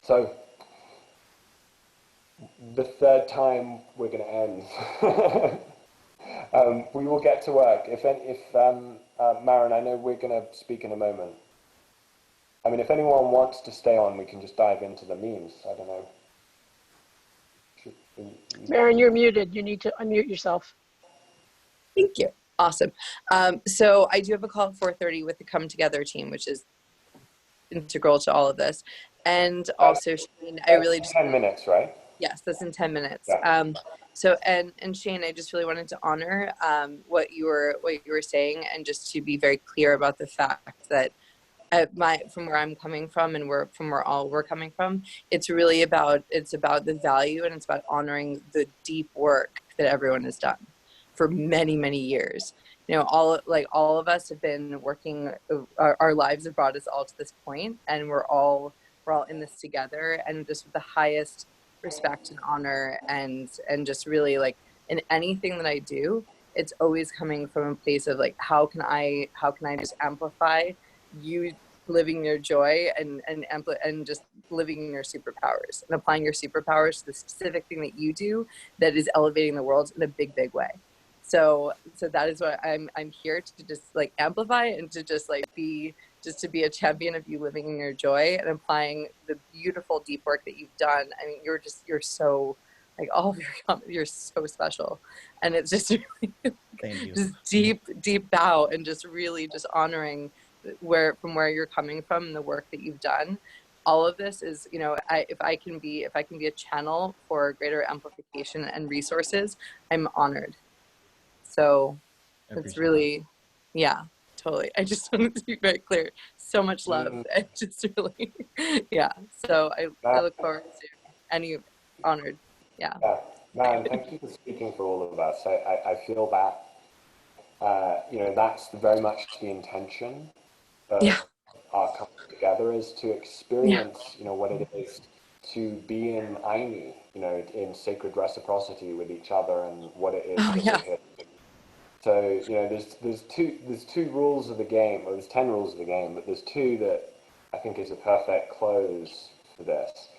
So the third time we're going to end. We will get to work. If Maren, I know we're going to speak in a moment. I mean, if anyone wants to stay on, we can just dive into the memes. I don't know. Maren, you're muted. You need to unmute yourself. Thank you. Awesome. So I do have a call at 4:30 with the Come Together team, which is integral to all of this. And also, Shane, I really just 10 minutes, right? Yes, that's in 10 minutes. Yeah. So and Shane, I just really wanted to honor what you were saying, and just to be very clear about the fact that from where I'm coming from, and from where all we're coming from, it's really about the value, and it's about honoring the deep work that everyone has done for many, many years. You know, all of us have been working, our lives have brought us all to this point, and we're all in this together, and just with the highest respect and honor, and just really, like, in anything that I do, it's always coming from a place of, like, how can I just amplify you living your joy, and just living your superpowers, and applying your superpowers to the specific thing that you do that is elevating the world in a big, big way. So that is what I'm here to just, like, amplify, and to just, like, to be a champion of you living in your joy and applying the beautiful deep work that you've done. I mean, you're so, like, all of your comments, you're so special, and it's just really Thank you. just deep bow, and just really just honoring from where you're coming from, and the work that you've done. All of this is, you know, if I can be a channel for greater amplification and resources, I'm honored. So it's really, yeah, totally. I just wanted to be very clear. So much love. And just really, yeah. So I look forward to any honored. Yeah. Man, thank you for speaking for all of us. I feel that, you know, that's very much the intention of our coming together, is to experience, you know, what it is to be in Aini, you know, in sacred reciprocity with each other, and what it is that we're here to do. So, you know, there's two rules of the game, or there's 10 rules of the game, but there's two that I think is a perfect close for this.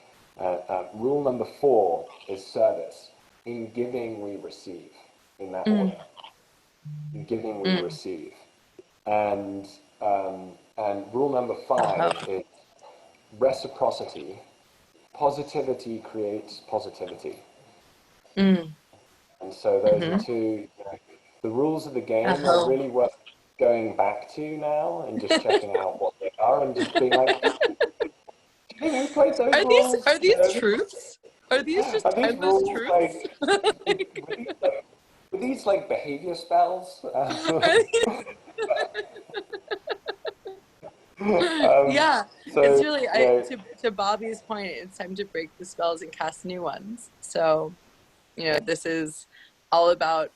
Rule number 4 is service. In giving, we receive, in that order. In giving, we receive. And rule number 5 is reciprocity. Positivity creates positivity. And so those are two, you know, the rules of the game are really worth going back to now, and just checking out what they are, and just being like, you know, who played those rules? Are these truths? Are these just endless truths? Were these like behavior spells? Yeah, so, it's really, you know, to Bobby's point, it's time to break the spells and cast new ones. So, you know, this is all about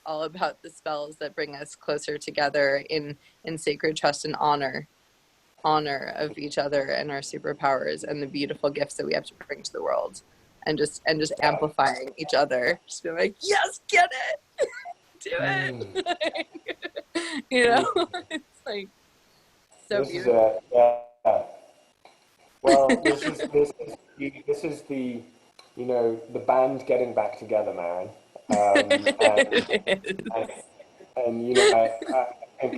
the spells that bring us closer together in sacred trust and honor of each other and our superpowers, and the beautiful gifts that we have to bring to the world, and just amplifying each other, just being like, yes, get it. Do it. You know, it's like so beautiful. Well, this is the, you know, the band getting back together, Maren. And you know, I think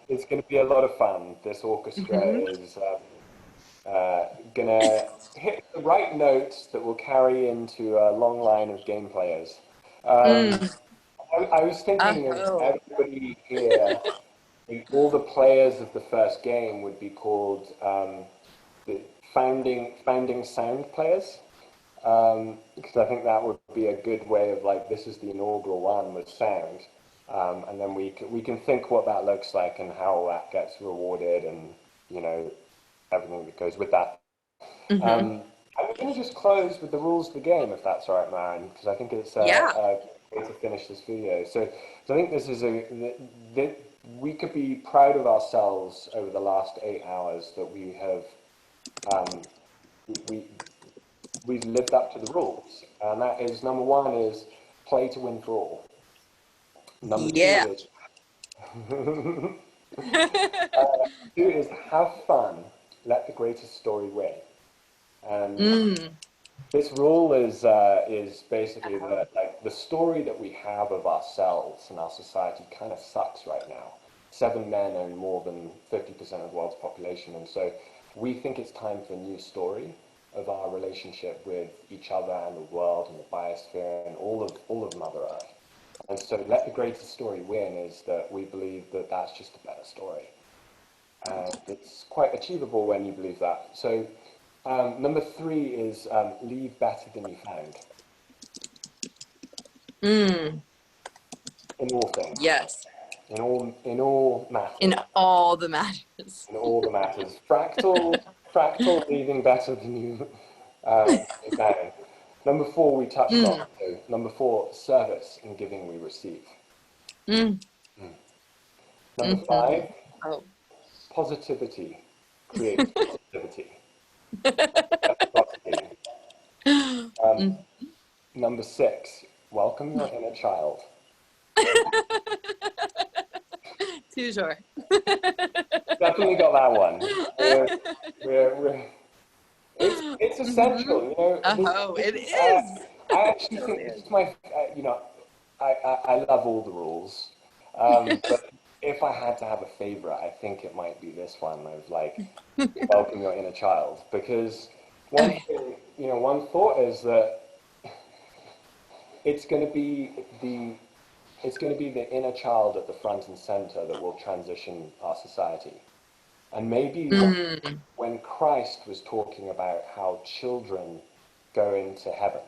it's going to be a lot of fun. This orchestra is going to hit the right notes that will carry into a long line of game players. I was thinking of everybody here. All the players of the first game would be called the founding sound players, because I think that would be a good way of, like, this is the inaugural one with sound, and then we can think what that looks like, and how that gets rewarded, and, you know, everything that goes with that. I'm going to just close with the rules of the game, if that's all right, Maren, because I think it's a way to finish this video. So I think this is we could be proud of ourselves over the last 8 hours, that we have we've lived up to the rules, and that is, number 1 is play to win for all. Number 2 is 2 is have fun, let the greatest story win. And this rule is basically that, like, the story that we have of ourselves and our society kind of sucks right now. 7 men own more than 50% of the world's population, and so we think it's time for a new story of our relationship with each other and the world and the biosphere and all of Mother Earth. And so let the greatest story win is that we believe that that's just a better story. And it's quite achievable when you believe that. So number 3 is leave better than you found. In all things. Yes. in all matters. In all the matters. In all the matters. Fractal leaving better than you imagine. Number 4 we touched on. So number 4, service in giving we receive. Number 5, positivity creates positivity. Number 6, welcome your inner child. Too short. Definitely got that one. It's essential, you know. It is. I actually think this is my, you know, I love all the rules, but if I had to have a favorite, I think it might be this one of like, welcome your inner child, because one thing, you know, one thought is that it's going to be the inner child at the front and center that will transition our society. And maybe when Christ was talking about how children go into heaven,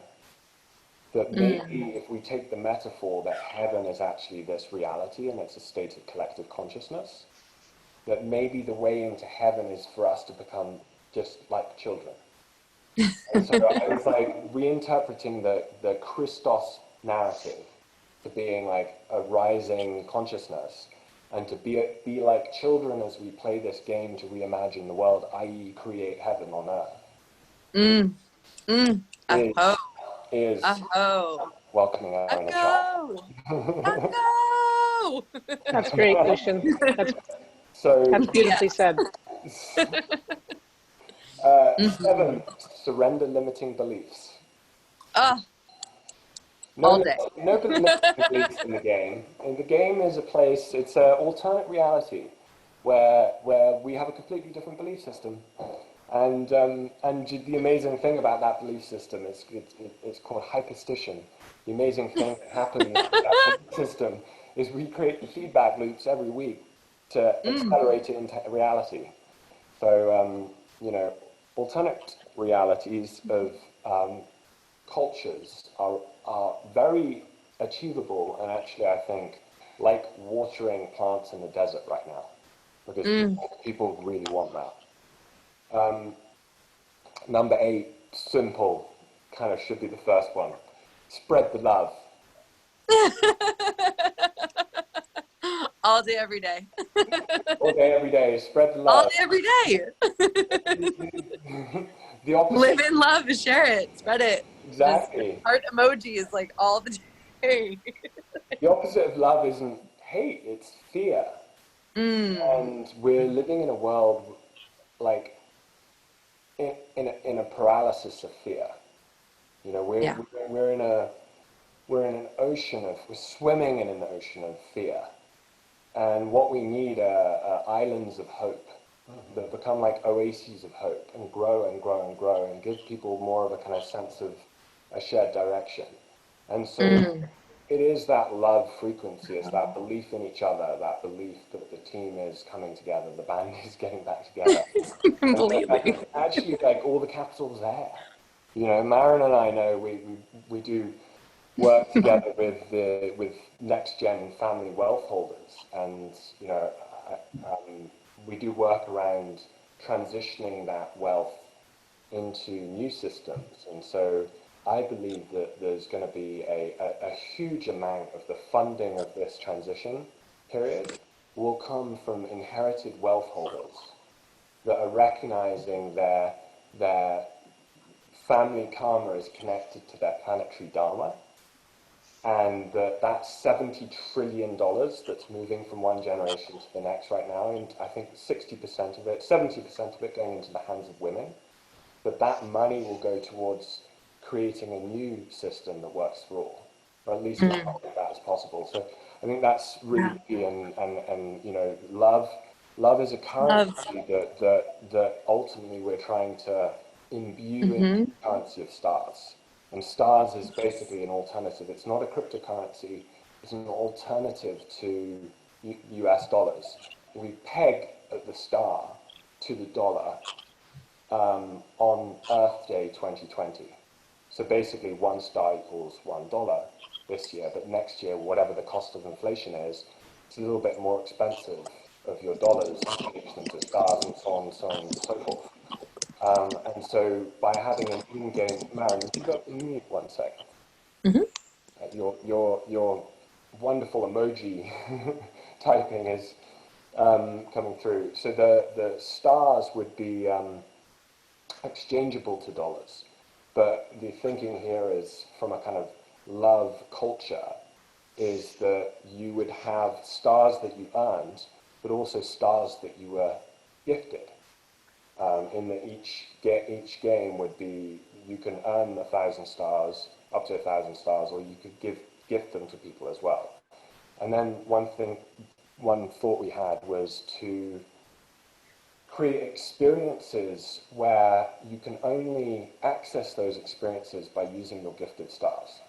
that maybe if we take the metaphor that heaven is actually this reality and it's a state of collective consciousness, that maybe the way into heaven is for us to become just like children. And so I was like reinterpreting the Christos narrative to being like a rising consciousness, and to be like children as we play this game to reimagine the world, i.e. create heaven on earth. Is welcoming our inner child. That's great, Lucian. That's beautifully said. 7, surrender limiting beliefs. All day. No limiting beliefs in the game. And the game is a place, it's an alternate reality where we have a completely different belief system. And the amazing thing about that belief system is it's called hyperstition. The amazing thing that happens with that belief system is we create the feedback loops every week to accelerate it into reality. So, you know, alternate realities of cultures are very achievable, and actually I think like watering plants in the desert right now, because people really want that. Number 8, simple, kind of should be the first one. Spread the love. All day, every day. All day, every day. Spread the love. All day, every day. The opposite. Live in love, share it, spread it. Exactly. Just heart emoji is like all the day. The opposite of love isn't hate, it's fear. And we're living in a world like in a paralysis of fear. You know, we're in an ocean of, we're swimming in an ocean of fear. And what we need are islands of hope that become like oases of hope and grow and grow and grow and give people more of a kind of sense of a shared direction. And so it is that love frequency, it's that belief in each other, that belief that the team is coming together, the band is getting back together. Completely. Actually, like all the capital's there. You know, Maren and I know we do work together with next gen family wealth holders, and you know, we do work around transitioning that wealth into new systems, and so I believe that there's going to be a huge amount of the funding of this transition period will come from inherited wealth holders that are recognizing their family karma is connected to their planetary dharma, and that's $70 trillion that's moving from one generation to the next right now, and I think 60% of it, 70% of it going into the hands of women, that money will go towards creating a new system that works for all, or at least as much of that as possible. So I think that's really key, and you know, love is a currency that ultimately we're trying to imbue in the currency of stars. And stars is basically an alternative. It's not a cryptocurrency. It's an alternative to US dollars. We peg the star to the dollar on Earth Day 2020. So basically, one star equals $1 this year, but next year, whatever the cost of inflation is, it's a little bit more expensive of your dollars to change them to stars and so on, so on and so forth. And so by having an in-game, Maren, would you go to mute one sec? Your wonderful emoji typing is coming through. So the stars would be exchangeable to dollars. But the thinking here is from a kind of love culture is that you would have stars that you earned, but also stars that you were gifted. In that each game would be, you can earn 1,000 stars, up to 1,000 stars, or you could gift them to people as well. And then one thought we had was to create experiences where you can only access those experiences by using your gifted stars.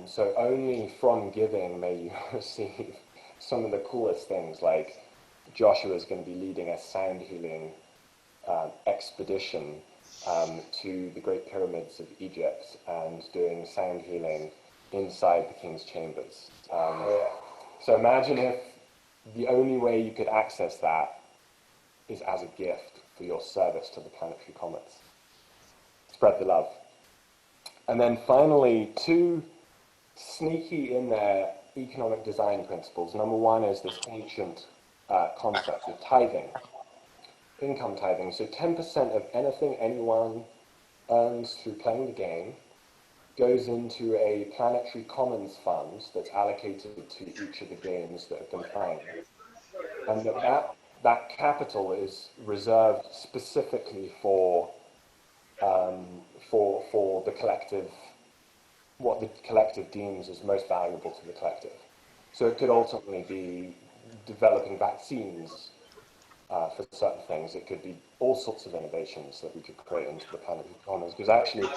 So only from giving may you receive some of the coolest things, like Joshua is going to be leading a sound healing expedition to the Great Pyramids of Egypt and doing sound healing inside the King's chambers. So imagine if the only way you could access that is as a gift for your service to the Planetary Commons. Spread the love. And then finally, two sneaky in there economic design principles. Number one is this ancient concept of tithing, income tithing. So 10% of anything anyone earns through playing the game goes into a Planetary Commons fund that's allocated to each of the games that have been playing. And that capital is reserved specifically for the collective, what the collective deems as most valuable to the collective. So it could ultimately be developing vaccines for certain things. It could be all sorts of innovations that we could create into the Planetary Commons, because actually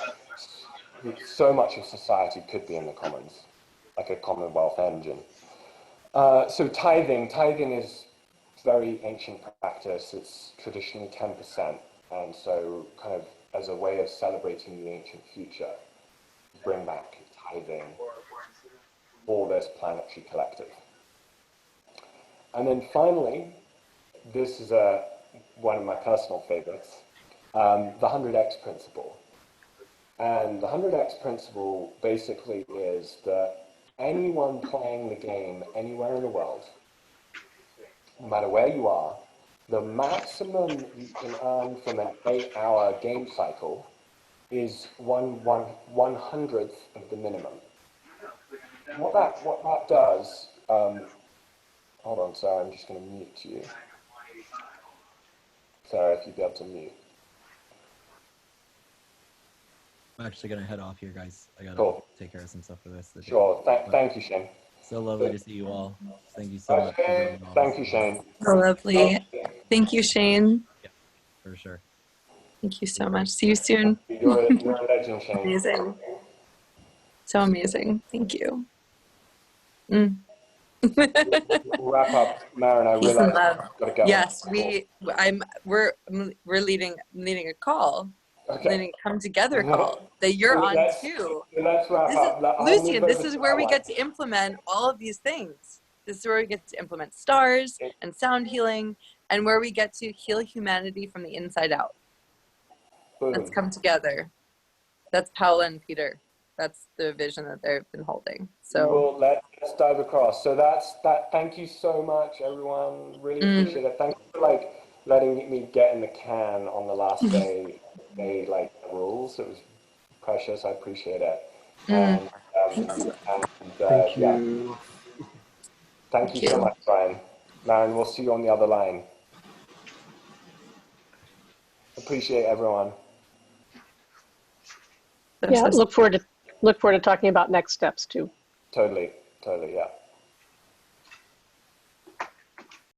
so much of society could be in the commons, like a Commonwealth engine. So tithing is very ancient practice. It's traditionally 10%, and so kind of as a way of celebrating the ancient future, bring back tithing for this planetary collective. And then finally, this is one of my personal favorites, the 100x principle. And the 100x principle basically is that anyone playing the game anywhere in the world, no matter where you are, the maximum you can earn from an 8-hour game cycle is 1/100th of the minimum. What that does, hold on, sorry, I'm just going to mute you. Sorry, if you'd be able to mute. I'm actually going to head off here, guys. I got to take care of some stuff for the rest of the day. Sure, thank you, Shane. So lovely to see you all. Thank you so much. Thank you, Shane. So lovely. Thank you, Shane. Yeah, for sure. Thank you so much. See you soon. You're a legend, Shane. Amazing. So amazing. Thank you. We'll wrap up, Maren. I Peace and realize love. I've got to go. Yes, we're leading a call. Okay. Leading a come together call that you're on too. Let's wrap up. Lucian, this is where we get to implement all of these things. This is where we get to implement stars and sound healing, and where we get to heal humanity from the inside out. Boom. Let's come together. That's Paula and Peter. That's the vision that they've been holding. So let's dive across. So that's that. Thank you so much, everyone. Really appreciate it. Thank you for letting me get in the can on the last day. Rules. It was precious. I appreciate it. And Thank you. Yeah. Thank you so much, Brian. Maren, we'll see you on the other line. Appreciate everyone. Yeah, look forward to talking about next steps too. Totally, yeah.